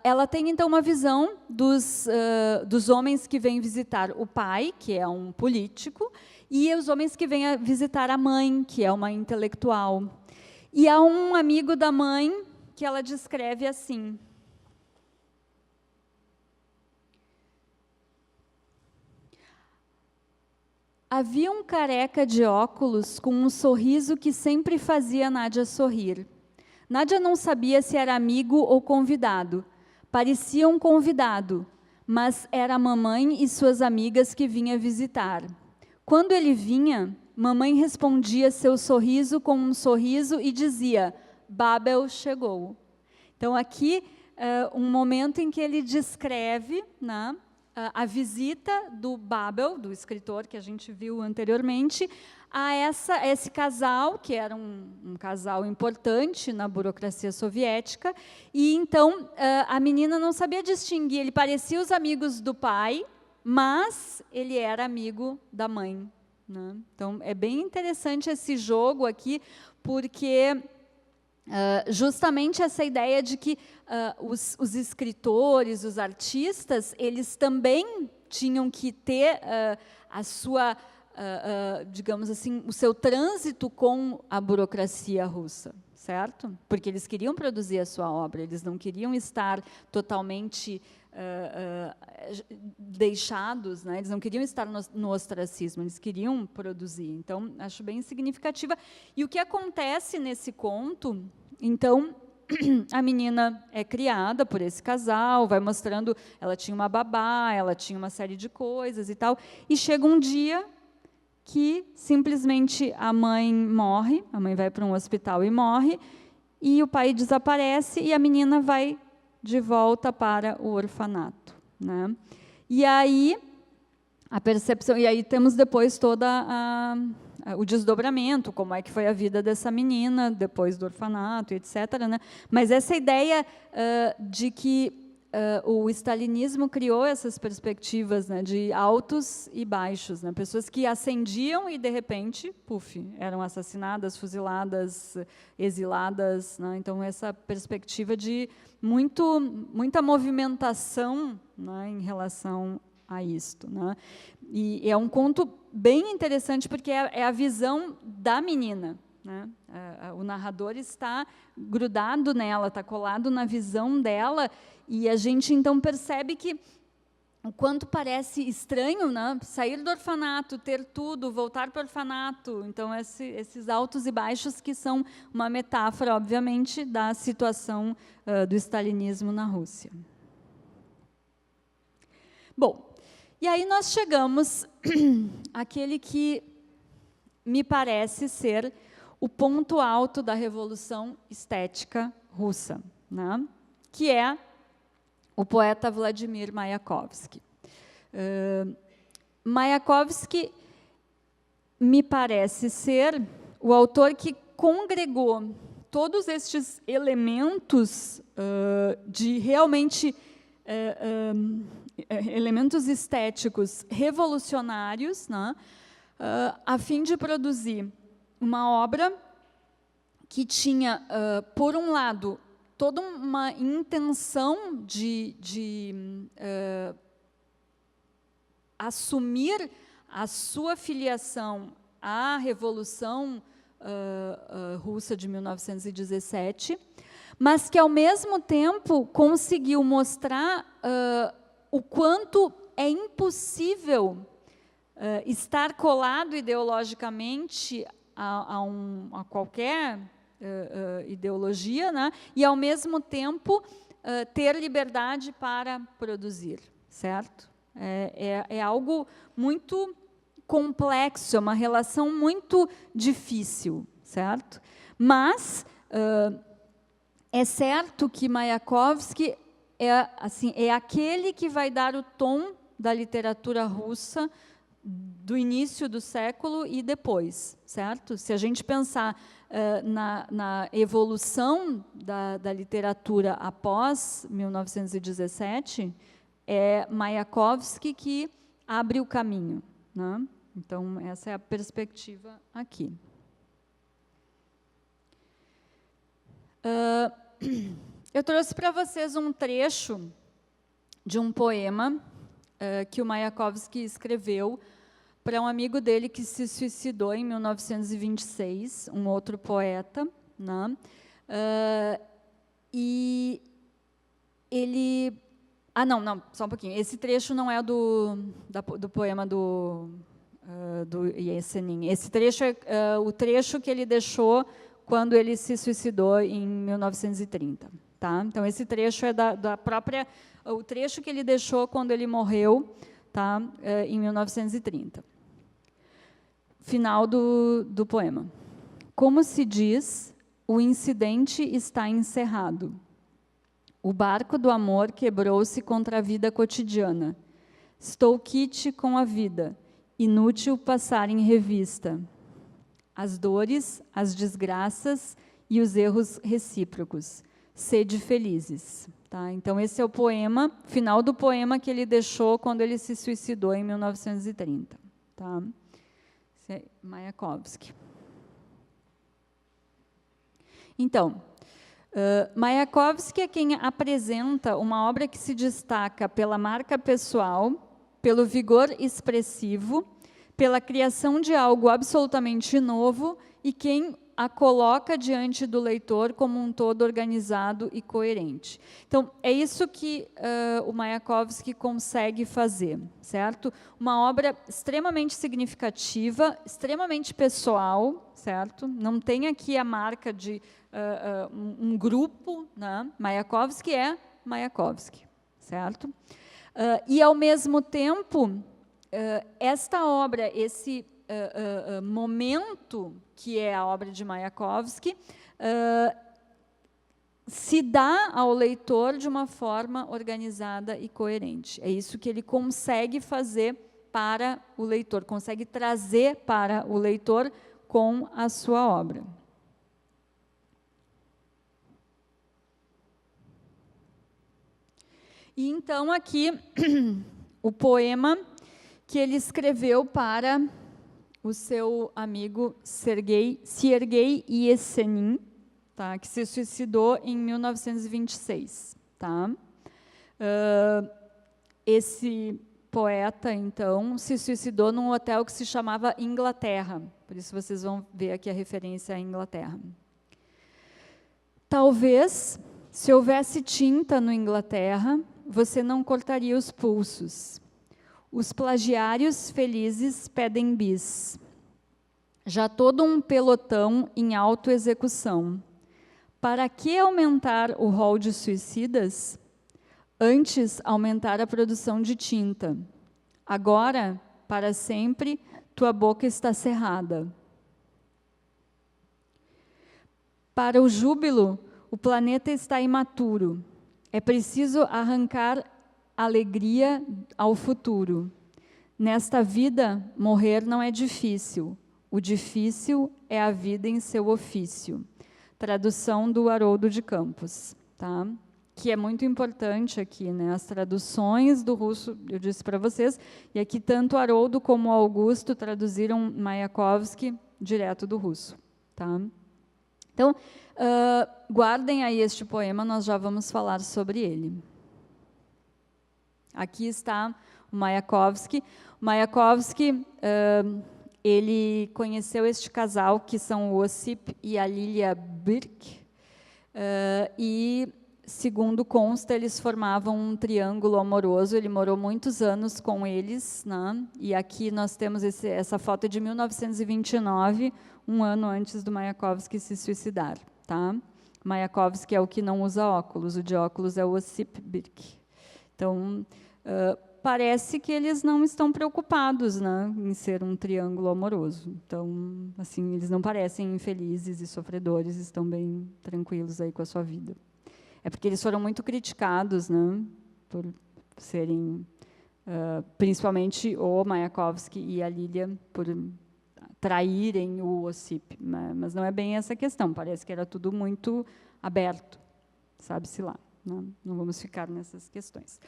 [SPEAKER 1] ela tem, então, uma visão dos homens que vêm visitar o pai, que é um político, e os homens que vêm visitar a mãe, que é uma intelectual. E há um amigo da mãe que ela descreve assim: havia um careca de óculos com um sorriso que sempre fazia Nádia sorrir. Nádia não sabia se era amigo ou convidado. Parecia um convidado, mas era a mamãe e suas amigas que vinha visitar. Quando ele vinha, mamãe respondia seu sorriso com um sorriso e dizia: Babel chegou. Então, aqui, um momento em que ele descreve, né, a visita do Babel, do escritor que a gente viu anteriormente, a esse casal, que era um casal importante na burocracia soviética, e então a menina não sabia distinguir, ele parecia os amigos do pai, mas ele era amigo da mãe. Né? Então, é bem interessante esse jogo aqui, porque justamente essa ideia de que os escritores, os artistas, eles também tinham que ter a sua... digamos assim, o seu trânsito com a burocracia russa, certo? Porque eles queriam produzir a sua obra, eles não queriam estar totalmente deixados, né? Eles não queriam estar no ostracismo, eles queriam produzir. Então, acho bem significativa. E o que acontece nesse conto, então, a menina é criada por esse casal, vai mostrando, ela tinha uma babá, ela tinha uma série de coisas e tal, e chega um dia que simplesmente a mãe morre, a mãe vai para um hospital e morre, e o pai desaparece e a menina vai de volta para o orfanato. Né? E aí, a percepção, e aí temos depois toda o desdobramento, como é que foi a vida dessa menina depois do orfanato, etc. Né? Mas essa ideia de que o stalinismo criou essas perspectivas, né, de altos e baixos, né, pessoas que ascendiam e, de repente, puf, eram assassinadas, fuziladas, exiladas. Né, então, essa perspectiva de muita movimentação, né, em relação a isto. Né. E é um conto bem interessante, porque é a visão da menina. né? O narrador está grudado nela, está colado na visão dela, e a gente então percebe que o quanto parece estranho, né? Sair do orfanato, ter tudo, voltar para o orfanato. Então, esses altos e baixos que são uma metáfora, obviamente, da situação do stalinismo na Rússia. Bom, e aí nós chegamos àquele que me parece ser o ponto alto da revolução estética russa, né? Que é o poeta Vladimir Mayakovsky. Mayakovsky me parece ser o autor que congregou todos estes elementos de realmente elementos estéticos revolucionários, né, a fim de produzir uma obra que tinha, por um lado, toda uma intenção de assumir a sua filiação à Revolução Russa de 1917, mas que, ao mesmo tempo, conseguiu mostrar o quanto é impossível estar colado ideologicamente a qualquer ideologia, né? E, ao mesmo tempo, ter liberdade para produzir, certo? É algo muito complexo, é uma relação muito difícil, certo? Mas é certo que Mayakovsky é aquele que vai dar o tom da literatura russa do início do século e depois, certo? Se a gente pensar na evolução da literatura após 1917, é Mayakovsky que abre o caminho, né? Então, essa é a perspectiva aqui. Eu trouxe para vocês um trecho de um poema que o Mayakovsky escreveu para um amigo dele que se suicidou em 1926, um outro poeta, né? E ele... não, só um pouquinho. Esse trecho não é do poema do Yesenin. Esse trecho é o trecho que ele deixou quando ele se suicidou em 1930. Tá? Então, esse trecho é da própria... O trecho que ele deixou quando ele morreu, tá? Em 1930. Final do poema. Como se diz, o incidente está encerrado. O barco do amor quebrou-se contra a vida cotidiana. Estou quite com a vida, inútil passar em revista as dores, as desgraças e os erros recíprocos. Sede felizes. Tá? Então, esse é o poema, final do poema que ele deixou quando ele se suicidou em 1930. Tá? Esse é Mayakovsky. Então, Mayakovsky é quem apresenta uma obra que se destaca pela marca pessoal, pelo vigor expressivo, pela criação de algo absolutamente novo e quem a coloca diante do leitor como um todo organizado e coerente. Então, é isso que o Mayakovsky consegue fazer, certo? Uma obra extremamente significativa, extremamente pessoal, certo? Não tem aqui a marca de um grupo, né? Mayakovsky é Mayakovsky, certo? E, ao mesmo tempo, esta obra, esse momento que é a obra de Mayakovsky, se dá ao leitor de uma forma organizada e coerente. É isso que ele consegue fazer para o leitor, consegue trazer para o leitor com a sua obra. E então aqui o poema que ele escreveu para o seu amigo Sergei Yesenin, tá, que se suicidou em 1926. Tá? Esse poeta, então, se suicidou num hotel que se chamava Inglaterra. Por isso vocês vão ver aqui a referência à Inglaterra. Talvez, se houvesse tinta no Inglaterra, você não cortaria os pulsos. Os plagiários felizes pedem bis. Já todo um pelotão em autoexecução. Para que aumentar o rol de suicidas? Antes, aumentar a produção de tinta. Agora, para sempre, tua boca está cerrada. Para o júbilo, o planeta está imaturo. É preciso arrancar alegria ao futuro. Nesta vida, morrer não é difícil. O difícil é a vida em seu ofício. Tradução do Haroldo de Campos, tá? Que é muito importante aqui, né? As traduções do russo, eu disse para vocês, e aqui tanto Haroldo como Augusto traduziram Mayakovsky direto do russo, tá? Então, guardem aí este poema, nós já vamos falar sobre ele. Aqui está o Mayakovsky. O Mayakovsky, ele conheceu este casal, que são o Ossip e a Lilia Birk, e, segundo consta, eles formavam um triângulo amoroso. Ele morou muitos anos com eles, né? E aqui nós temos essa foto de 1929, um ano antes do Mayakovsky se suicidar, tá? Mayakovsky é o que não usa óculos, o de óculos é o Ossip Birk. Então, parece que eles não estão preocupados, né, em ser um triângulo amoroso. Então, assim, eles não parecem infelizes e sofredores, estão bem tranquilos aí com a sua vida. É porque eles foram muito criticados, né, por serem, principalmente o Mayakovsky e a Lilia, por traírem o Ossip, né, mas não é bem essa questão, parece que era tudo muito aberto, sabe-se lá, né? Não vamos ficar nessas questões.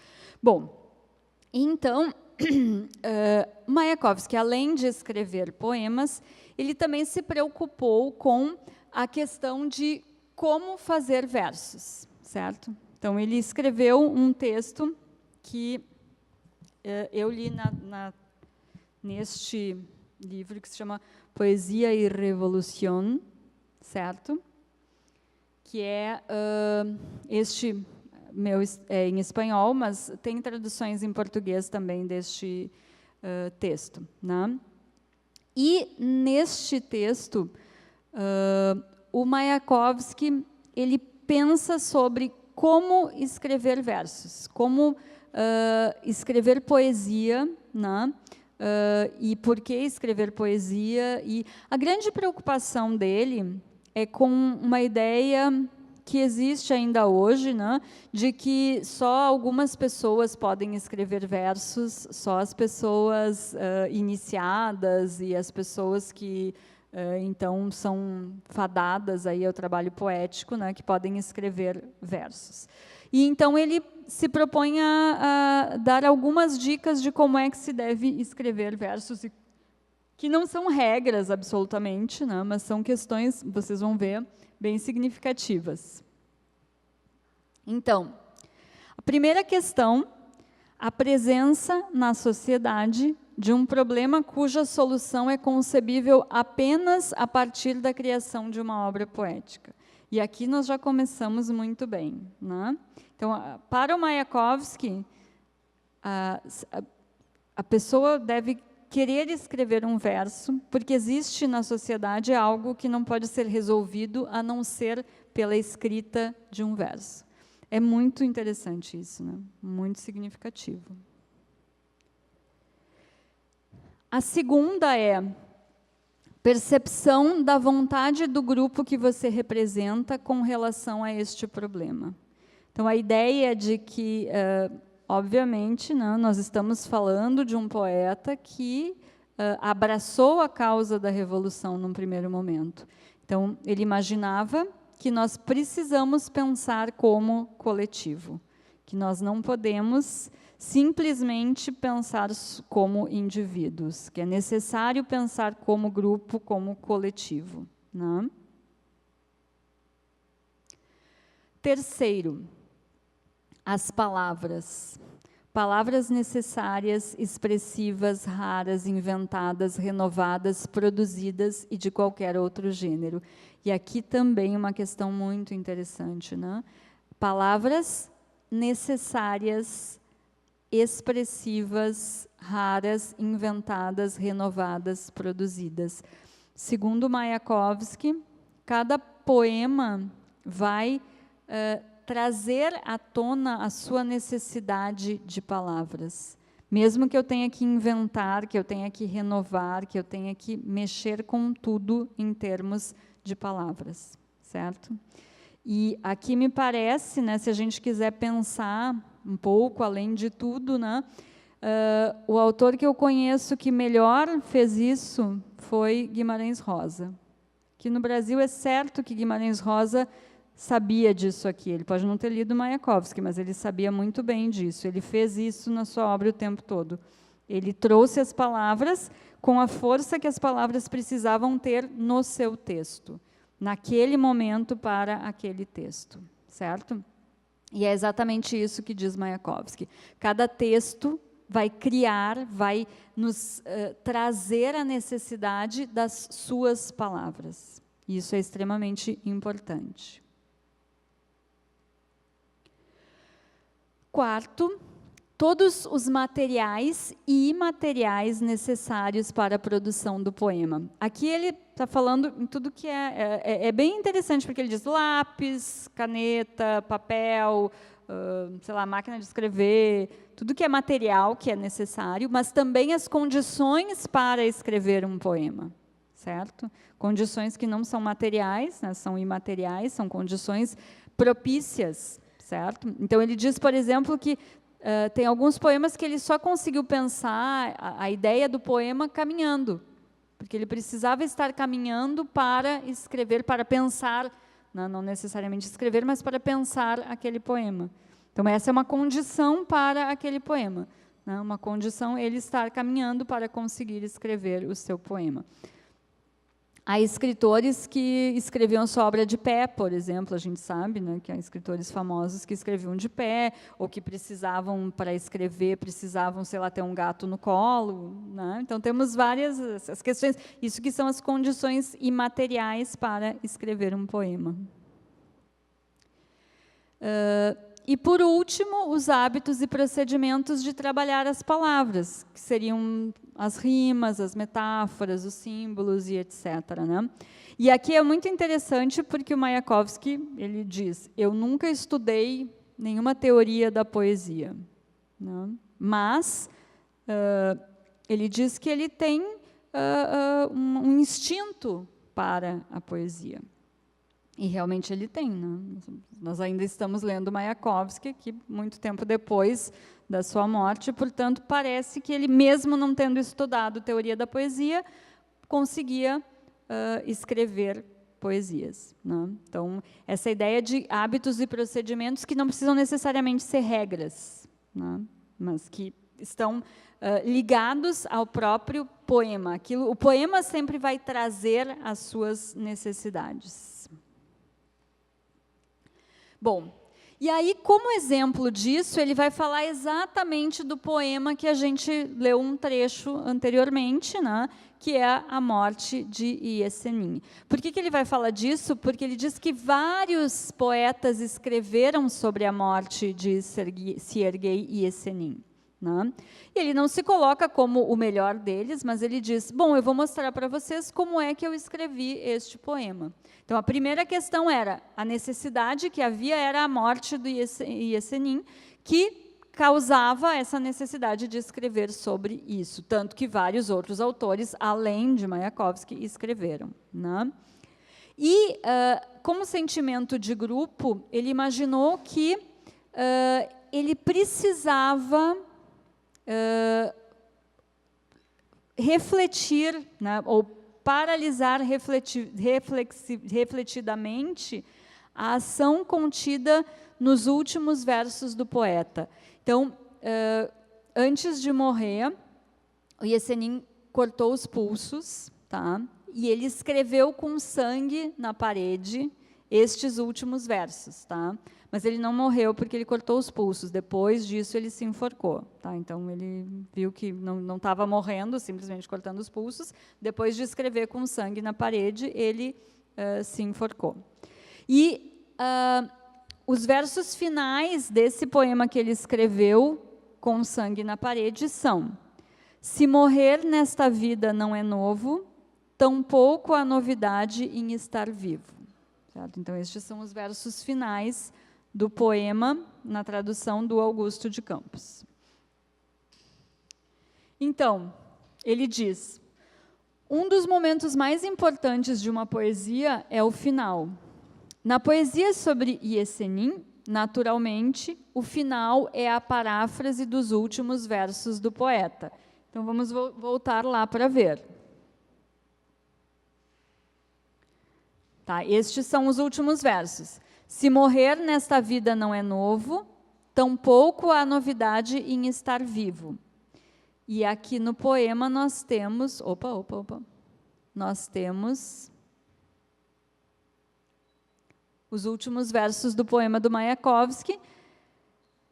[SPEAKER 1] Bom, então, Mayakovsky, além de escrever poemas, ele também se preocupou com a questão de como fazer versos, certo? Então, ele escreveu um texto que eu li neste livro que se chama Poesia e Revolução, certo? Que é este meu é em espanhol, mas tem traduções em português também deste texto, né? E neste texto, o Mayakovsky ele pensa sobre como escrever versos, como escrever poesia, né? E por que escrever poesia. E a grande preocupação dele é com uma ideia que existe ainda hoje, né, de que só algumas pessoas podem escrever versos, só as pessoas iniciadas e as pessoas que, então, são fadadas aí ao trabalho poético, né, que podem escrever versos. E, então, ele se propõe a dar algumas dicas de como é que se deve escrever versos, que não são regras, absolutamente, né, mas são questões, vocês vão ver, bem significativas. Então, a primeira questão, a presença na sociedade de um problema cuja solução é concebível apenas a partir da criação de uma obra poética. E aqui nós já começamos muito bem, né? Então, para o Mayakovsky, a pessoa deve querer escrever um verso, porque existe na sociedade algo que não pode ser resolvido a não ser pela escrita de um verso. É muito interessante isso, né? Muito significativo. A segunda é percepção da vontade do grupo que você representa com relação a este problema. Então, a ideia de que, obviamente, né, nós estamos falando de um poeta que abraçou a causa da revolução num primeiro momento. Então, ele imaginava que nós precisamos pensar como coletivo, que nós não podemos simplesmente pensar como indivíduos, que é necessário pensar como grupo, como coletivo, né? Terceiro, as palavras. palavras necessárias, expressivas, raras, inventadas, renovadas, produzidas e de qualquer outro gênero. E aqui também uma questão muito interessante, né? Palavras necessárias, expressivas, raras, inventadas, renovadas, produzidas. Segundo Mayakovsky, cada poema vai trazer à tona a sua necessidade de palavras. Mesmo que eu tenha que inventar, que eu tenha que renovar, que eu tenha que mexer com tudo em termos de palavras, certo? E aqui me parece, né, se a gente quiser pensar um pouco além de tudo, né, o autor que eu conheço que melhor fez isso foi Guimarães Rosa. Que no Brasil é certo que Guimarães Rosa sabia disso aqui. Ele pode não ter lido Mayakovsky, mas ele sabia muito bem disso. Ele fez isso na sua obra o tempo todo. Ele trouxe as palavras com a força que as palavras precisavam ter no seu texto, naquele momento para aquele texto, certo? E é exatamente isso que diz Mayakovsky. Cada texto vai criar, vai nos trazer a necessidade das suas palavras. Isso é extremamente importante. Quarto, todos os materiais e imateriais necessários para a produção do poema. Aqui ele está falando em tudo que é bem interessante, porque ele diz lápis, caneta, papel, sei lá, máquina de escrever, tudo que é material que é necessário, mas também as condições para escrever um poema, certo? Condições que não são materiais, né, são imateriais, são condições propícias, certo? Então, ele diz, por exemplo, que tem alguns poemas que ele só conseguiu pensar a ideia do poema caminhando, porque ele precisava estar caminhando para escrever, para pensar, não necessariamente escrever, mas para pensar aquele poema. Então, essa é uma condição para aquele poema, né? Uma condição, ele estar caminhando para conseguir escrever o seu poema. Há escritores que escreviam sua obra de pé, por exemplo, a gente sabe, né, que há escritores famosos que escreviam de pé, ou que precisavam, para escrever, precisavam, sei lá, ter um gato no colo, né? Então, temos várias as questões, isso que são as condições imateriais para escrever um poema. E, por último, os hábitos e procedimentos de trabalhar as palavras, que seriam as rimas, as metáforas, os símbolos e etc., né? E aqui é muito interessante porque o Mayakovsky, ele diz, eu nunca estudei nenhuma teoria da poesia, né? Mas ele diz que ele tem um instinto para a poesia. E realmente ele tem, né? Nós ainda estamos lendo Mayakovsky, que muito tempo depois da sua morte, portanto, parece que ele, mesmo não tendo estudado teoria da poesia, conseguia escrever poesias, né? Então, essa ideia de hábitos e procedimentos que não precisam necessariamente ser regras, né? Mas que estão ligados ao próprio poema. O poema sempre vai trazer as suas necessidades. Bom, e aí, como exemplo disso, ele vai falar exatamente do poema que a gente leu um trecho anteriormente, né, que é a morte de Yesenin. Por que ele vai falar disso? Porque ele diz que vários poetas escreveram sobre a morte de Sergei Yesenin, né? E ele não se coloca como o melhor deles, mas ele diz, bom, eu vou mostrar para vocês como é que eu escrevi este poema. Então, a primeira questão era, a necessidade que havia era a morte do Yesenin, que causava essa necessidade de escrever sobre isso, tanto que vários outros autores, além de Mayakovsky, escreveram, né? E, como sentimento de grupo, ele imaginou que ele precisava refletir, né, ou paralisar refletidamente a ação contida nos últimos versos do poeta. Então, antes de morrer, o Yesenin cortou os pulsos, tá? E ele escreveu com sangue na parede estes últimos versos, tá? Mas ele não morreu porque ele cortou os pulsos. Depois disso, ele se enforcou, tá? Então, ele viu que não estava morrendo, simplesmente cortando os pulsos. Depois de escrever com sangue na parede, ele se enforcou. E os versos finais desse poema que ele escreveu com sangue na parede são: se morrer nesta vida não é novo, tampouco há novidade em estar vivo. Certo? Então, estes são os versos finais do poema, na tradução do Augusto de Campos. Então, ele diz: um dos momentos mais importantes de uma poesia é o final. Na poesia sobre Yesenin, naturalmente, o final é a paráfrase dos últimos versos do poeta. Então, vamos voltar lá para ver. Tá, estes são os últimos versos. Se morrer nesta vida não é novo, tampouco há novidade em estar vivo. E aqui no poema nós temos... Nós temos os últimos versos do poema do Mayakovsky.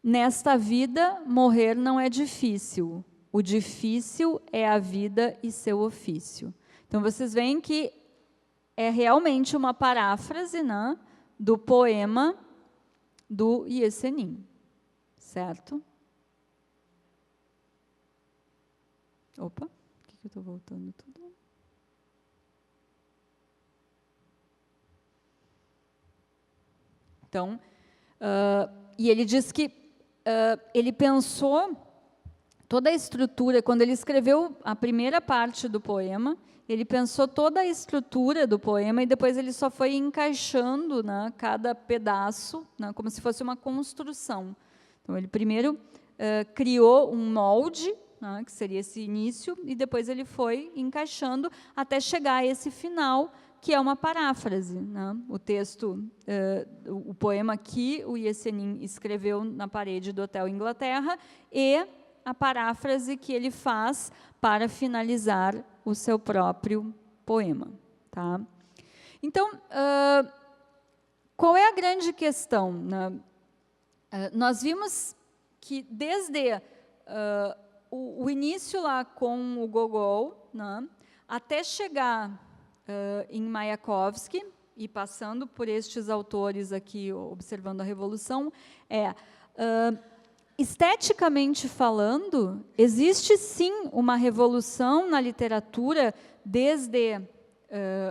[SPEAKER 1] Nesta vida, morrer não é difícil. O difícil é a vida e seu ofício. Então, vocês veem que é realmente uma paráfrase, né, do poema do Yesenin, certo? Opa, por que eu estou voltando tudo? Então, e ele diz que ele pensou toda a estrutura, quando ele escreveu a primeira parte do poema, ele pensou toda a estrutura do poema e depois ele só foi encaixando, né, cada pedaço, né, como se fosse uma construção. Então, ele primeiro criou um molde, né, que seria esse início, e depois ele foi encaixando até chegar a esse final, que é uma paráfrase, né? O texto, o poema que o Yesenin escreveu na parede do Hotel Inglaterra e a paráfrase que ele faz para finalizar o seu próprio poema. Tá? Então, qual é a grande questão, né? Nós vimos que desde o início lá com o Gogol, né, até chegar em Mayakovsky, e passando por estes autores aqui, observando a Revolução, esteticamente falando, existe sim uma revolução na literatura desde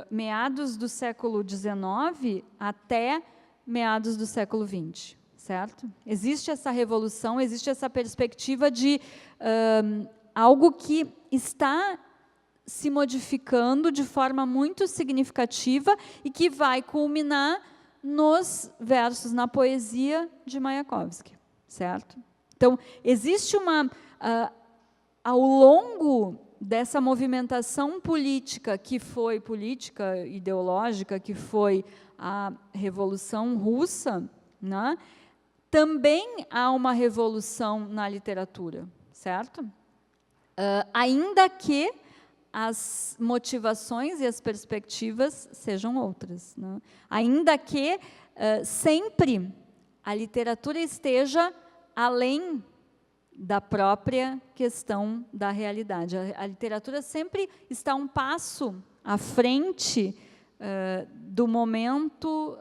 [SPEAKER 1] meados do século XIX até meados do século XX, certo? Existe essa revolução, existe essa perspectiva de algo que está se modificando de forma muito significativa e que vai culminar nos versos, na poesia de Mayakovsky, certo? Então, existe ao longo dessa movimentação política, que foi política ideológica, que foi a Revolução Russa, né, também há uma revolução na literatura, certo? Ainda que as motivações e as perspectivas sejam outras, né? Ainda que sempre a literatura esteja além da própria questão da realidade. A literatura sempre está um passo à frente do momento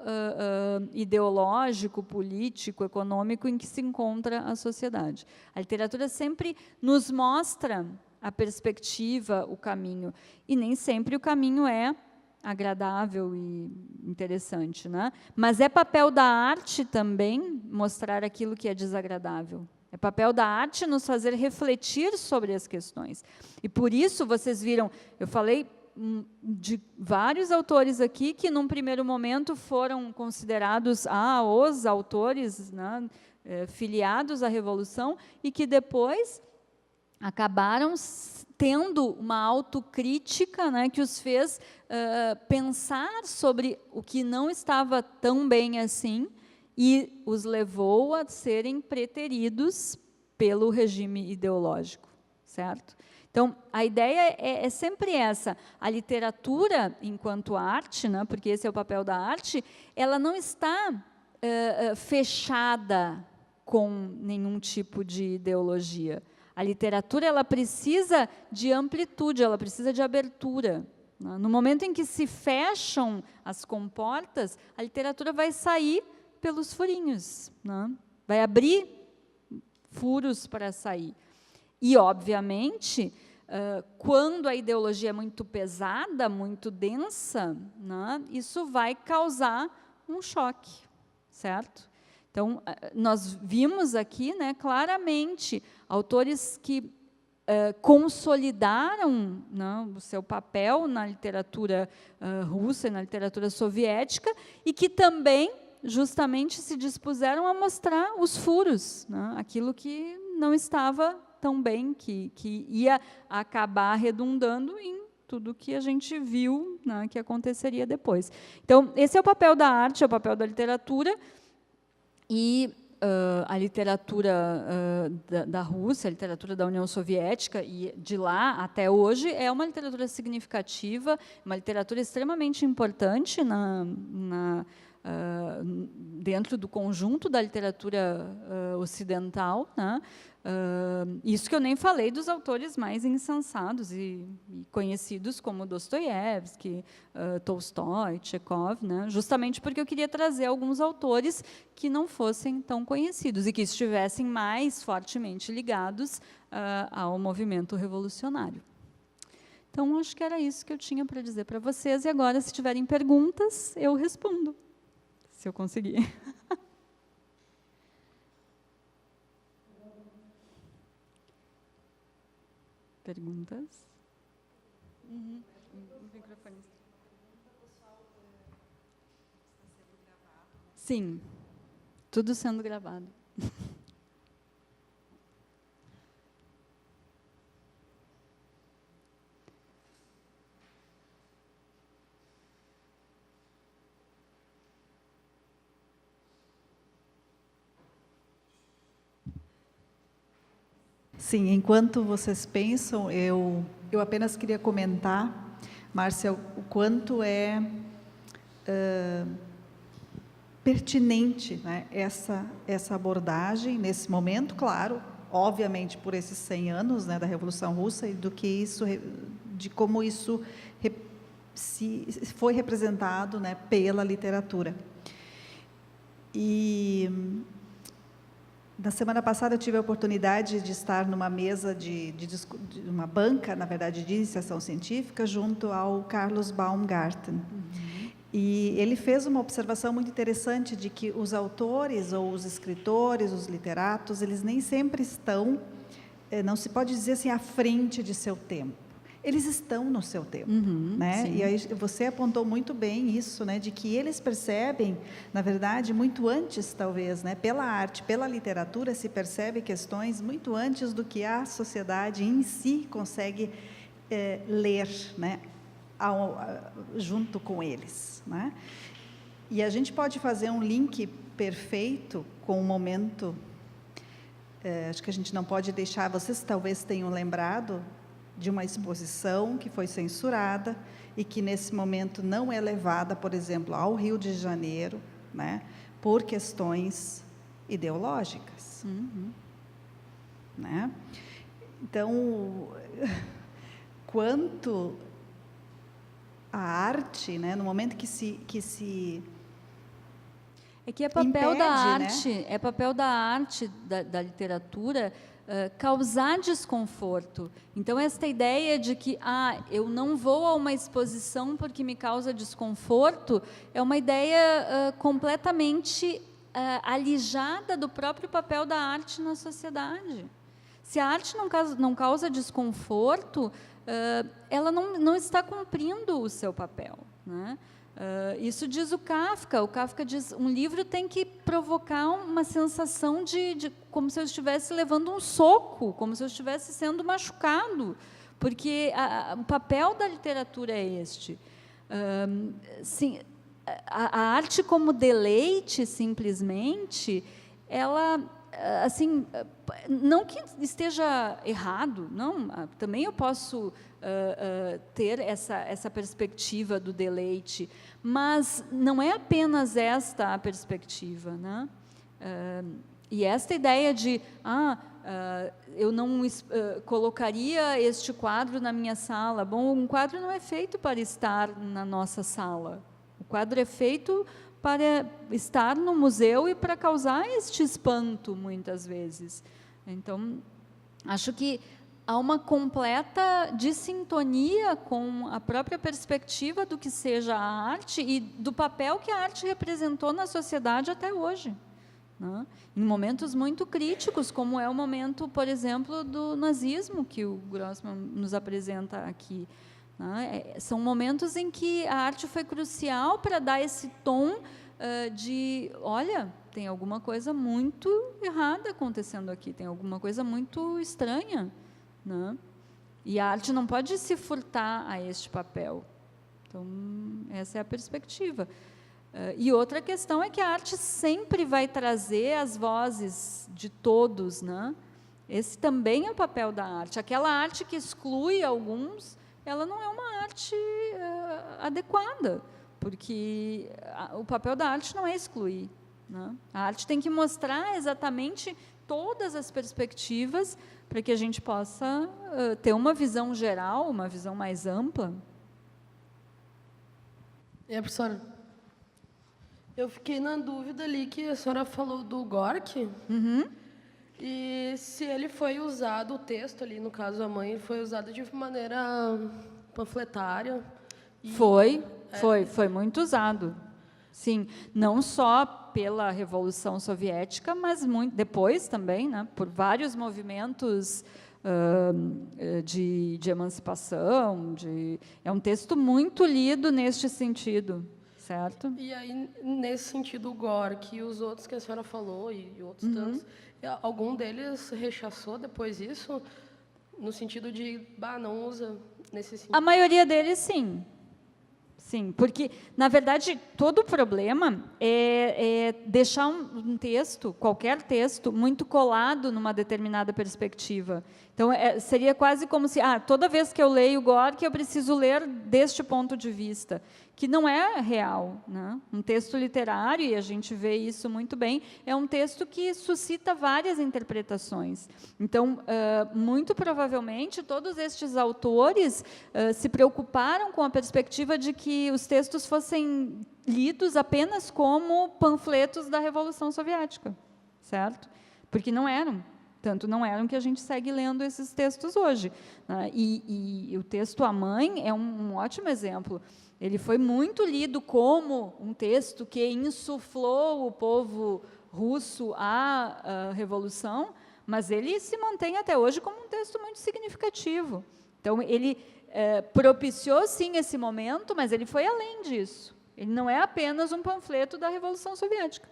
[SPEAKER 1] ideológico, político, econômico em que se encontra a sociedade. A literatura sempre nos mostra a perspectiva, o caminho, e nem sempre o caminho é agradável e interessante, né? Mas é papel da arte também mostrar aquilo que é desagradável. É papel da arte nos fazer refletir sobre as questões. E por isso, vocês viram, eu falei de vários autores aqui que, num primeiro momento, foram considerados os autores, né, filiados à Revolução, e que depois acabaram tendo uma autocrítica, né, que os fez pensar sobre o que não estava tão bem assim e os levou a serem preteridos pelo regime ideológico, certo? Então, a ideia é sempre essa. A literatura, enquanto arte, né, porque esse é o papel da arte, ela não está fechada com nenhum tipo de ideologia. A literatura ela precisa de amplitude, ela precisa de abertura. No momento em que se fecham as comportas, a literatura vai sair pelos furinhos, né? Vai abrir furos para sair. E, obviamente, quando a ideologia é muito pesada, muito densa, né, isso vai causar um choque, certo? Então, nós vimos aqui, né, claramente, autores que consolidaram, né, o seu papel na literatura russa e na literatura soviética, e que também, justamente, se dispuseram a mostrar os furos, né, aquilo que não estava tão bem, que ia acabar redundando em tudo que a gente viu, né, que aconteceria depois. Então, esse é o papel da arte, é o papel da literatura, e a literatura da Rússia, a literatura da União Soviética, e de lá até hoje, é uma literatura significativa, uma literatura extremamente importante dentro do conjunto da literatura ocidental, né? Isso que eu nem falei dos autores mais insensados e conhecidos como Dostoiévski, Tolstói, Chekhov, né? Justamente porque eu queria trazer alguns autores que não fossem tão conhecidos e que estivessem mais fortemente ligados ao movimento revolucionário. Então, acho que era isso que eu tinha para dizer para vocês, e agora, se tiverem perguntas, eu respondo, se eu conseguir. Perguntas? Uhum. Sim, tudo sendo gravado.
[SPEAKER 2] Sim, enquanto vocês pensam, eu apenas queria comentar, Márcia, o quanto é pertinente, né, essa abordagem nesse momento, claro, obviamente por esses 100 anos, né, da Revolução Russa, e de como isso foi representado, né, pela literatura. E na semana passada eu tive a oportunidade de estar numa mesa de uma banca, na verdade, de iniciação científica, junto ao Carlos Baumgarten. Uhum. E ele fez uma observação muito interessante de que os autores ou os escritores, os literatos, eles nem sempre estão, não se pode dizer assim, à frente de seu tempo. Eles estão no seu tempo, né? Sim. E aí você apontou muito bem isso, né? De que eles percebem, na verdade, muito antes, talvez, né? Pela arte, pela literatura, se percebe questões muito antes do que a sociedade em si consegue ler, né? Junto com eles, né? E a gente pode fazer um link perfeito com o momento. Acho que a gente não pode deixar. Vocês talvez tenham lembrado de uma exposição que foi censurada e que, nesse momento, não é levada, por exemplo, ao Rio de Janeiro, né, por questões ideológicas. Uhum. Né? Então, quanto a arte, né, no momento que se
[SPEAKER 1] é que é papel impede, da arte, né? É papel da arte, da literatura, causar desconforto. Então, esta ideia de que eu não vou a uma exposição porque me causa desconforto, é uma ideia completamente alijada do próprio papel da arte na sociedade. Se a arte não causa desconforto, ela não está cumprindo o seu papel, né? Isso diz o Kafka. O Kafka diz, um livro tem que provocar uma sensação de como se eu estivesse levando um soco, como se eu estivesse sendo machucado, porque o papel da literatura é este. Sim, a arte como deleite, simplesmente, ela, assim, não que esteja errado, não, também eu posso ter essa perspectiva do deleite, mas não é apenas esta a perspectiva, né? E esta ideia de, eu não colocaria este quadro na minha sala. Bom, um quadro não é feito para estar na nossa sala. O quadro é feito para estar no museu e para causar este espanto, muitas vezes. Então, acho que há uma completa dissintonia com a própria perspectiva do que seja a arte e do papel que a arte representou na sociedade até hoje, né? Em momentos muito críticos, como é o momento, por exemplo, do nazismo, que o Grossman nos apresenta aqui, né? São momentos em que a arte foi crucial para dar esse tom de, olha, tem alguma coisa muito errada acontecendo aqui, tem alguma coisa muito estranha, né? E a arte não pode se furtar a este papel. Então, essa é a perspectiva. E outra questão é que a arte sempre vai trazer as vozes de todos, né? Esse também é o papel da arte. Aquela arte que exclui alguns, ela não é uma arte adequada, porque o papel da arte não é excluir, né? A arte tem que mostrar exatamente todas as perspectivas para que a gente possa ter uma visão geral, uma visão mais ampla.
[SPEAKER 3] Professora, eu fiquei na dúvida ali que a senhora falou do Gorky, e se ele foi usado, o texto ali, no caso a mãe, foi usado de maneira panfletária.
[SPEAKER 1] Foi muito usado. Sim, não só pela Revolução Soviética, mas muito depois também, né, por vários movimentos de emancipação. É um texto muito lido neste sentido, certo?
[SPEAKER 3] E aí, nesse sentido, o Gorky e os outros que a senhora falou, e outros tantos, algum deles rechaçou depois isso, no sentido de, não usa nesse sentido?
[SPEAKER 1] A maioria deles, sim. Sim, porque, na verdade, todo o problema é deixar um texto, qualquer texto, muito colado numa determinada perspectiva. Então, seria quase como se, toda vez que eu leio Gorky, eu preciso ler deste ponto de vista, que não é real, né? Um texto literário, e a gente vê isso muito bem, é um texto que suscita várias interpretações. Então, muito provavelmente, todos estes autores se preocuparam com a perspectiva de que os textos fossem lidos apenas como panfletos da Revolução Soviética, certo? Porque não eram. Tanto não eram que a gente segue lendo esses textos hoje, né? E o texto A Mãe é um ótimo exemplo. Ele foi muito lido como um texto que insuflou o povo russo à Revolução, mas ele se mantém até hoje como um texto muito significativo. Então, ele propiciou, sim, esse momento, mas ele foi além disso. Ele não é apenas um panfleto da Revolução Soviética.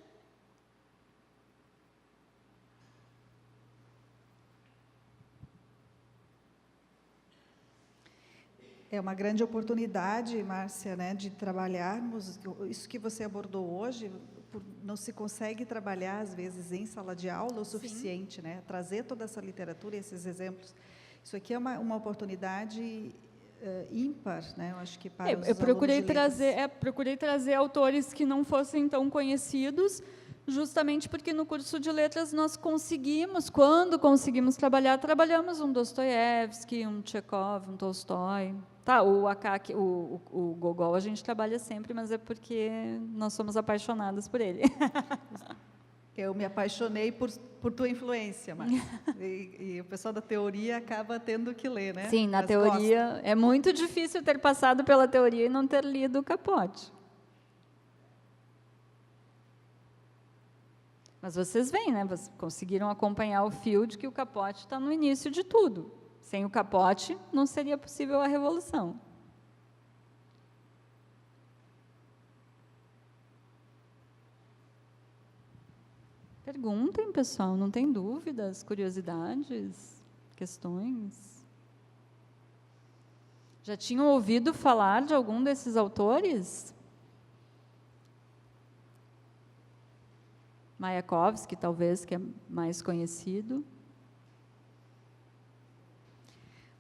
[SPEAKER 2] É uma grande oportunidade, Márcia, né, de trabalharmos isso que você abordou hoje. Não se consegue trabalhar, às vezes, em sala de aula o suficiente, né? Trazer toda essa literatura e esses exemplos. Isso aqui é uma oportunidade ímpar, né? Eu acho que para os
[SPEAKER 1] procurei trazer autores que não fossem tão conhecidos, justamente porque no curso de letras nós quando conseguimos trabalhamos um Dostoiévski, um Tchekov, um Tolstói. O Gogol a gente trabalha sempre, mas é porque nós somos apaixonadas por ele.
[SPEAKER 2] Eu me apaixonei por tua influência, Márcia. E o pessoal da teoria acaba tendo que ler, né?
[SPEAKER 1] Sim, na teoria é muito difícil ter passado pela teoria e não ter lido o Capote. Mas vocês veem, né? Vocês conseguiram acompanhar o fio de que o Capote está no início de tudo. Sem o Capote, não seria possível a Revolução. Perguntem, pessoal, não tem dúvidas, curiosidades, questões? Já tinham ouvido falar de algum desses autores? Mayakovsky, talvez, que é mais conhecido.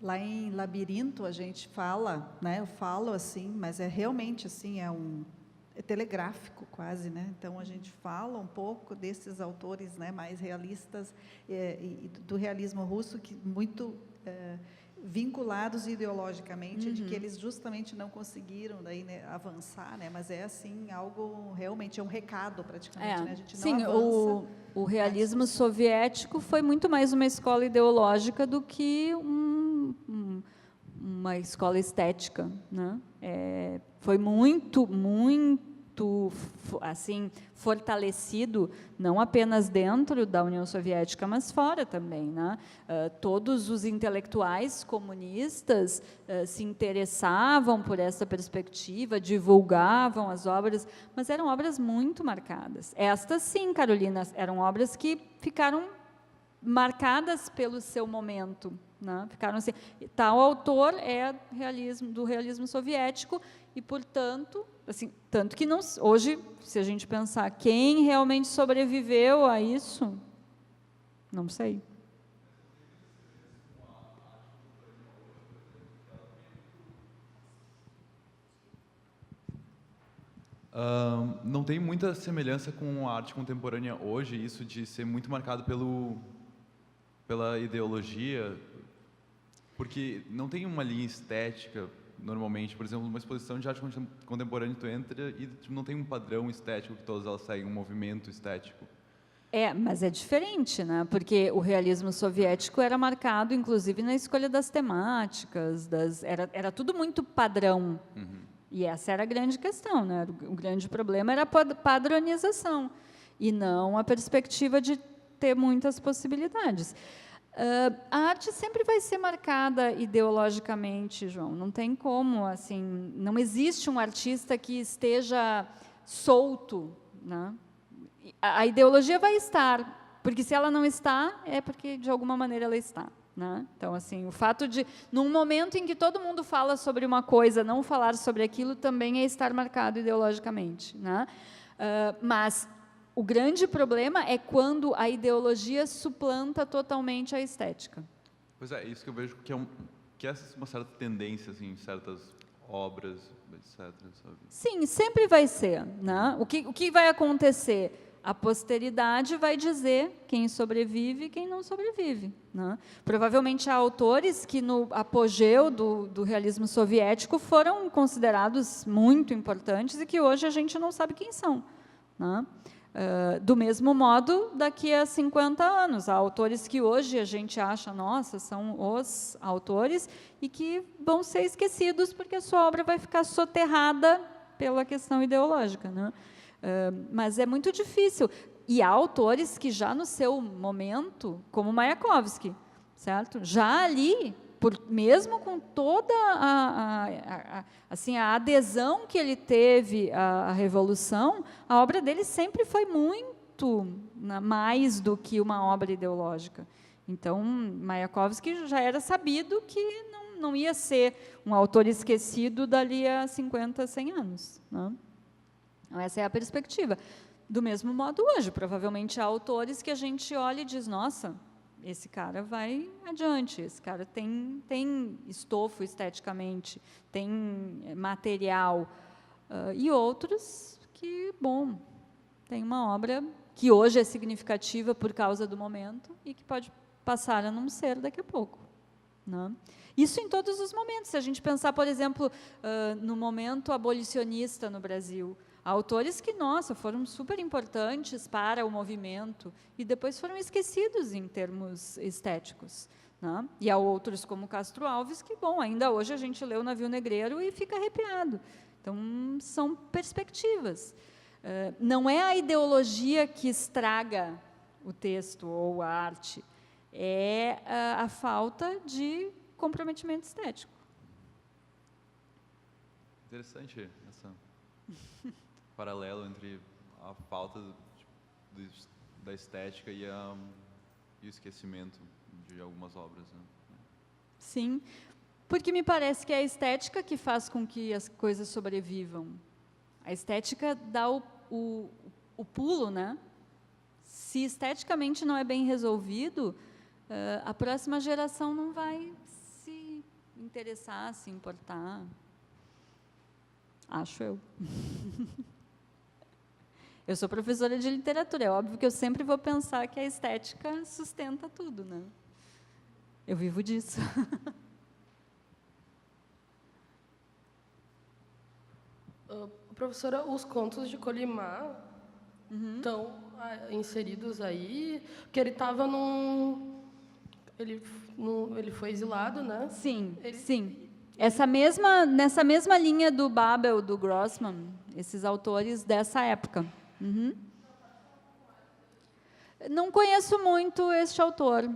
[SPEAKER 2] Lá em Labirinto a gente fala, né? Eu falo assim, mas é realmente assim, é telegráfico quase, né? Então a gente fala um pouco desses autores, né, mais realistas e do realismo russo, que muito vinculados ideologicamente, de que eles justamente não conseguiram daí, né, avançar, né? Mas é assim algo realmente é um recado praticamente, né? A gente
[SPEAKER 1] sim,
[SPEAKER 2] não avança.
[SPEAKER 1] o realismo soviético foi muito mais uma escola ideológica do que uma escola estética, né? Foi muito assim fortalecido, não apenas dentro da União Soviética, mas fora também, né? Todos os intelectuais comunistas se interessavam por essa perspectiva, divulgavam as obras, mas eram obras muito marcadas. Estas, sim, Carolina, eram obras que ficaram marcadas pelo seu momento, né? Ficaram assim, tal autor é do realismo soviético e, portanto, assim, tanto que não, hoje, se a gente pensar quem realmente sobreviveu a isso, não sei.
[SPEAKER 4] Não tem muita semelhança com a arte contemporânea hoje, isso de ser muito marcado pela ideologia, porque não tem uma linha estética, normalmente. Por exemplo, numa exposição de arte contemporânea, tu entra e não tem um padrão estético que todas elas seguem, um movimento estético.
[SPEAKER 1] Mas é diferente, né? Porque o realismo soviético era marcado, inclusive, na escolha das temáticas, era tudo muito padrão. E essa era a grande questão, né? O grande problema era a padronização, e não a perspectiva de ter muitas possibilidades. A arte sempre vai ser marcada ideologicamente, João. Não tem como, assim, não existe um artista que esteja solto, né? A ideologia vai estar, porque se ela não está, é porque de alguma maneira ela está, né? Então, assim, o fato de, num momento em que todo mundo fala sobre uma coisa, não falar sobre aquilo também é estar marcado ideologicamente, né? Mas o grande problema é quando a ideologia suplanta totalmente a estética.
[SPEAKER 4] Pois é, isso que eu vejo que é uma certa tendência, assim, em certas obras, etc. Sabe?
[SPEAKER 1] Sim, sempre vai ser, né? O que vai acontecer? A posteridade vai dizer quem sobrevive e quem não sobrevive, né? Provavelmente há autores que, no apogeu do realismo soviético, foram considerados muito importantes e que hoje a gente não sabe quem são, né? Do mesmo modo, daqui a 50 anos, há autores que hoje a gente acha, nossa, são os autores, e que vão ser esquecidos porque a sua obra vai ficar soterrada pela questão ideológica, né? Mas é muito difícil. E há autores que já no seu momento, como Mayakovsky, certo? Já ali, mesmo com toda assim, a adesão que ele teve à Revolução, a obra dele sempre foi muito mais do que uma obra ideológica. Então, Mayakovsky já era sabido que não ia ser um autor esquecido dali a 50, 100 anos, né? Então, essa é a perspectiva. Do mesmo modo hoje, provavelmente há autores que a gente olha e diz, nossa, esse cara vai adiante, esse cara tem estofo esteticamente, tem material, e outros que, bom, tem uma obra que hoje é significativa por causa do momento e que pode passar a não ser daqui a pouco, né? Isso em todos os momentos. Se a gente pensar, por exemplo, no momento abolicionista no Brasil, há autores que, nossa, foram super importantes para o movimento e depois foram esquecidos em termos estéticos, né? E há outros, como Castro Alves, que, bom, ainda hoje a gente lê o Navio Negreiro e fica arrepiado. Então, são perspectivas. Não é a ideologia que estraga o texto ou a arte, é a falta de comprometimento estético.
[SPEAKER 4] Interessante essa paralelo entre a falta da estética e o esquecimento de algumas obras, né?
[SPEAKER 1] Sim, porque me parece que é a estética que faz com que as coisas sobrevivam. A estética dá o pulo, né? se esteticamente não é bem resolvido, a próxima geração não vai se interessar, se importar. Acho eu. Eu sou professora de literatura, é óbvio que eu sempre vou pensar que a estética sustenta tudo, né? Eu vivo disso.
[SPEAKER 3] Professora, os contos de Colimar estão inseridos aí, porque ele estava ele foi exilado, né?
[SPEAKER 1] Sim, sim. Nessa mesma linha do Babel, do Grossman, esses autores dessa época. Não conheço muito este autor.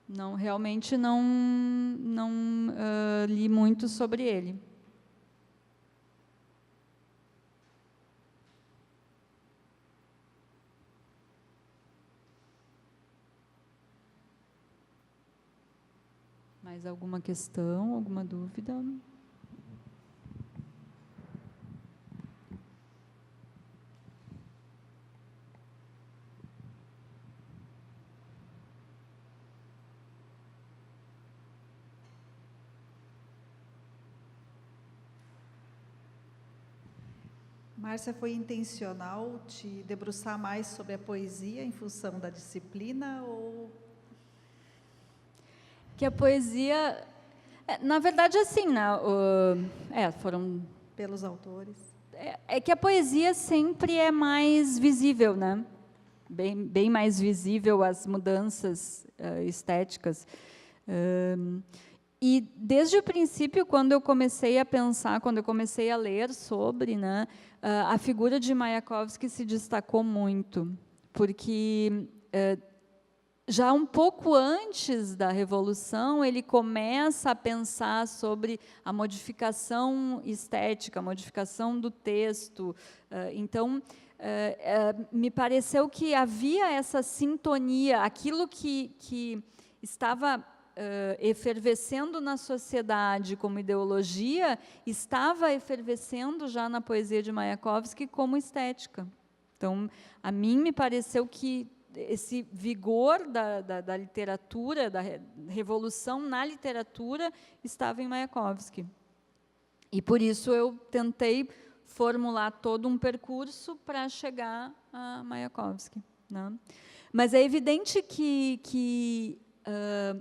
[SPEAKER 1] Não, realmente não li muito sobre ele. Mais alguma questão, alguma dúvida?
[SPEAKER 2] Márcia, foi intencional te debruçar mais sobre a poesia em função da disciplina ou...
[SPEAKER 1] Que a poesia... na verdade, assim, né, foram...
[SPEAKER 2] Pelos autores.
[SPEAKER 1] É que a poesia sempre é mais visível, né? Bem mais visível as mudanças estéticas. E, desde o princípio, quando eu comecei a pensar, quando eu comecei a ler sobre, né, a figura de Mayakovsky se destacou muito, porque já um pouco antes da Revolução, ele começa a pensar sobre a modificação estética, a modificação do texto. Então, me pareceu que havia essa sintonia, aquilo que estava efervescendo na sociedade como ideologia, estava efervescendo já na poesia de Mayakovsky como estética. Então, a mim me pareceu que esse vigor da literatura, da revolução na literatura, estava em Mayakovsky. E, por isso, eu tentei formular todo um percurso para chegar a Mayakovsky, né? Mas é evidente que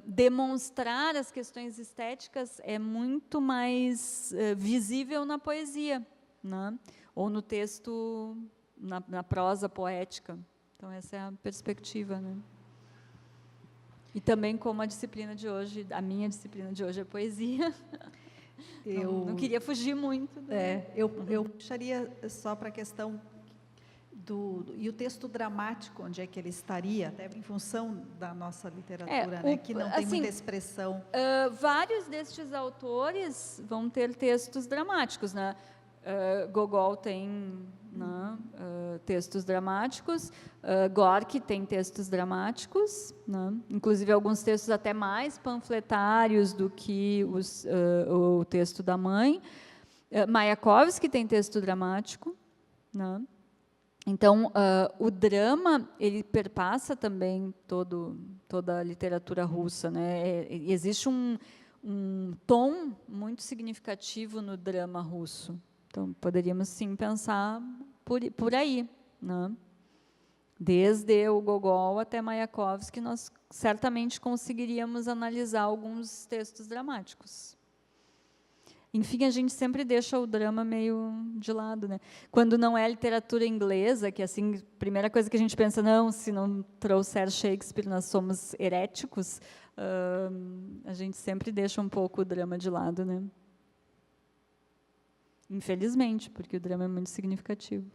[SPEAKER 1] demonstrar as questões estéticas é muito mais visível na poesia, né? Ou no texto, na prosa poética. Então, essa é a perspectiva, né? E também como a disciplina de hoje, a minha disciplina de hoje é poesia. Eu não queria fugir muito.
[SPEAKER 2] Eu puxaria só para a questão e o texto dramático, onde é que ele estaria, até em função da nossa literatura, né, que não tem muita expressão.
[SPEAKER 1] Vários destes autores vão ter textos dramáticos, né? Gogol tem, né, textos dramáticos, Gorky tem textos dramáticos, né? Inclusive alguns textos até mais panfletários do que o texto da mãe. Mayakovsky tem texto dramático, né? Então, o drama, ele perpassa também toda a literatura russa, né? Existe um tom muito significativo no drama russo. Então, poderíamos, sim, pensar por aí, né? Desde o Gogol até Mayakovsky, nós certamente conseguiríamos analisar alguns textos dramáticos. Enfim, a gente sempre deixa o drama meio de lado, né? Quando não é literatura inglesa, que assim, a primeira coisa que a gente pensa, não, se não trouxer Shakespeare, nós somos heréticos, a gente sempre deixa um pouco o drama de lado, né? Infelizmente, porque o drama é muito significativo.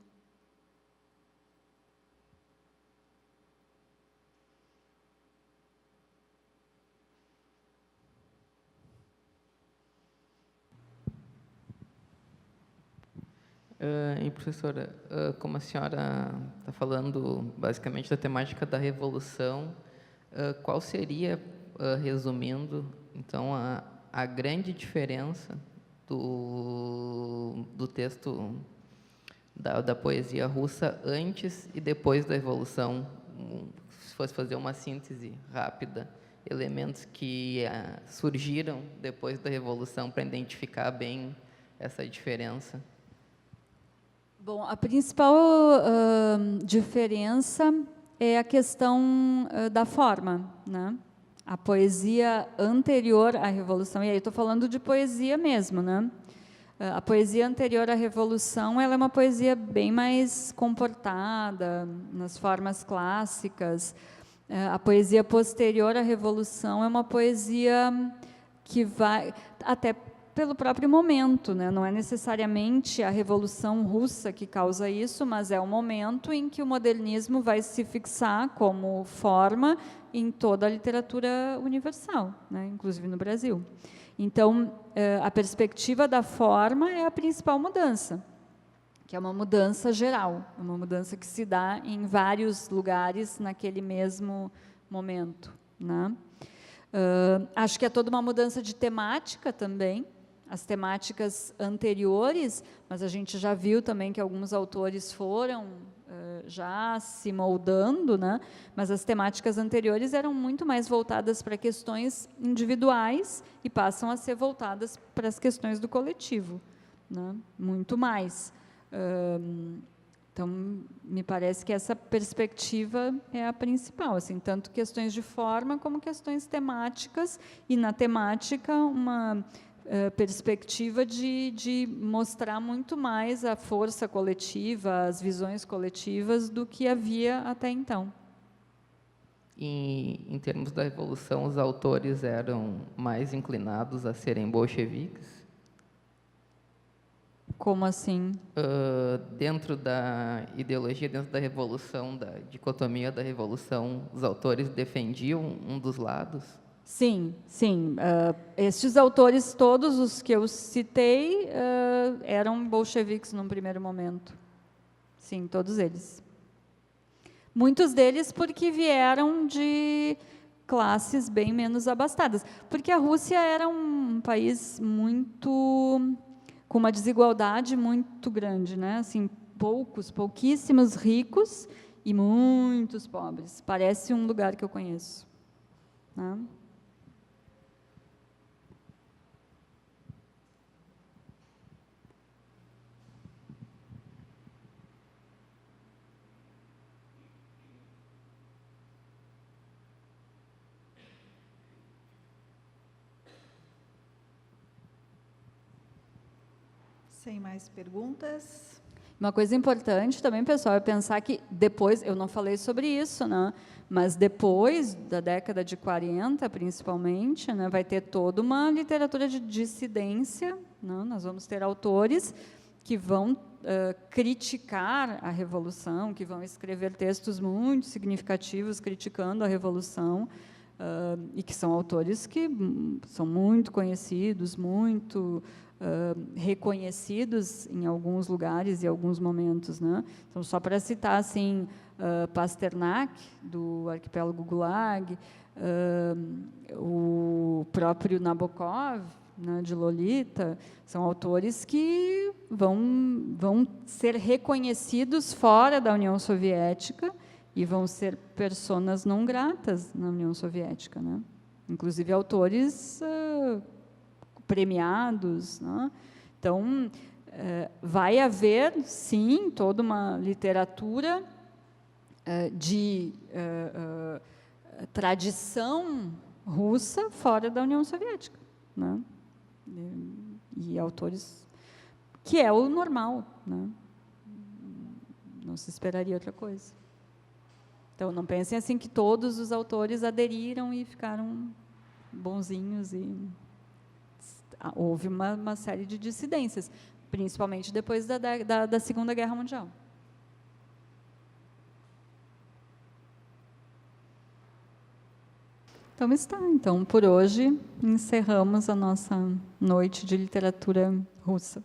[SPEAKER 5] E, professora, como a senhora está falando basicamente da temática da Revolução, qual seria, resumindo, então, a grande diferença do texto da poesia russa antes e depois da Revolução? fosse fazer uma síntese rápida, elementos que surgiram depois da Revolução para identificar bem essa diferença.
[SPEAKER 1] Bom, a principal diferença é a questão da forma, né? A poesia anterior à Revolução, e aí estou falando de poesia mesmo, né? A poesia anterior à Revolução, ela é uma poesia bem mais comportada, nas formas clássicas. A poesia posterior à Revolução é uma poesia que vai, até pelo próprio momento, né? Não é necessariamente a Revolução Russa que causa isso, mas é o momento em que o modernismo vai se fixar como forma em toda a literatura universal, né? Inclusive no Brasil. Então, a perspectiva da forma é a principal mudança, que é uma mudança geral, uma mudança que se dá em vários lugares naquele mesmo momento, né? Acho que é toda uma mudança de temática também. As temáticas anteriores, mas a gente já viu também que alguns autores foram já se moldando, né? Mas as temáticas anteriores eram muito mais voltadas para questões individuais e passam a ser voltadas para as questões do coletivo, né? Muito mais. Então, me parece que essa perspectiva é a principal, assim, tanto questões de forma como questões temáticas, e na temática uma perspectiva de mostrar muito mais a força coletiva, as visões coletivas do que havia até então.
[SPEAKER 5] E, em termos da Revolução, os autores eram mais inclinados a serem bolcheviques?
[SPEAKER 1] Como assim?
[SPEAKER 5] Dentro da ideologia, dentro da Revolução, da dicotomia da Revolução, os autores defendiam um dos lados?
[SPEAKER 1] Sim, sim. Estes autores, todos os que eu citei, eram bolcheviques num primeiro momento. Sim, todos eles. Muitos deles porque vieram de classes bem menos abastadas. Porque a Rússia era um país com uma desigualdade muito grande, né? Assim, pouquíssimos ricos e muitos pobres. Parece um lugar que eu conheço, né?
[SPEAKER 2] Sem mais perguntas.
[SPEAKER 1] Uma coisa importante também, pessoal, é pensar que depois, eu não falei sobre isso, né? Mas depois da década de 40, principalmente, né, vai ter toda uma literatura de dissidência, né? Nós vamos ter autores que vão criticar a Revolução, que vão escrever textos muito significativos criticando a Revolução, e que são autores que são muito conhecidos, muito reconhecidos em alguns lugares e alguns momentos, né? Então, só para citar assim, Pasternak, do Arquipélago Gulag, o próprio Nabokov, né, de Lolita, são autores que vão ser reconhecidos fora da União Soviética e vão ser personas não gratas na União Soviética, né? Inclusive autores premiados, né? Então, vai haver, sim, toda uma literatura de tradição russa fora da União Soviética, né? E autores que é o normal, né? Não se esperaria outra coisa. Então, não pensem assim que todos os autores aderiram e ficaram bonzinhos e houve uma série de dissidências, principalmente depois da Segunda Guerra Mundial. Então está. Então, por hoje, encerramos a nossa noite de literatura russa.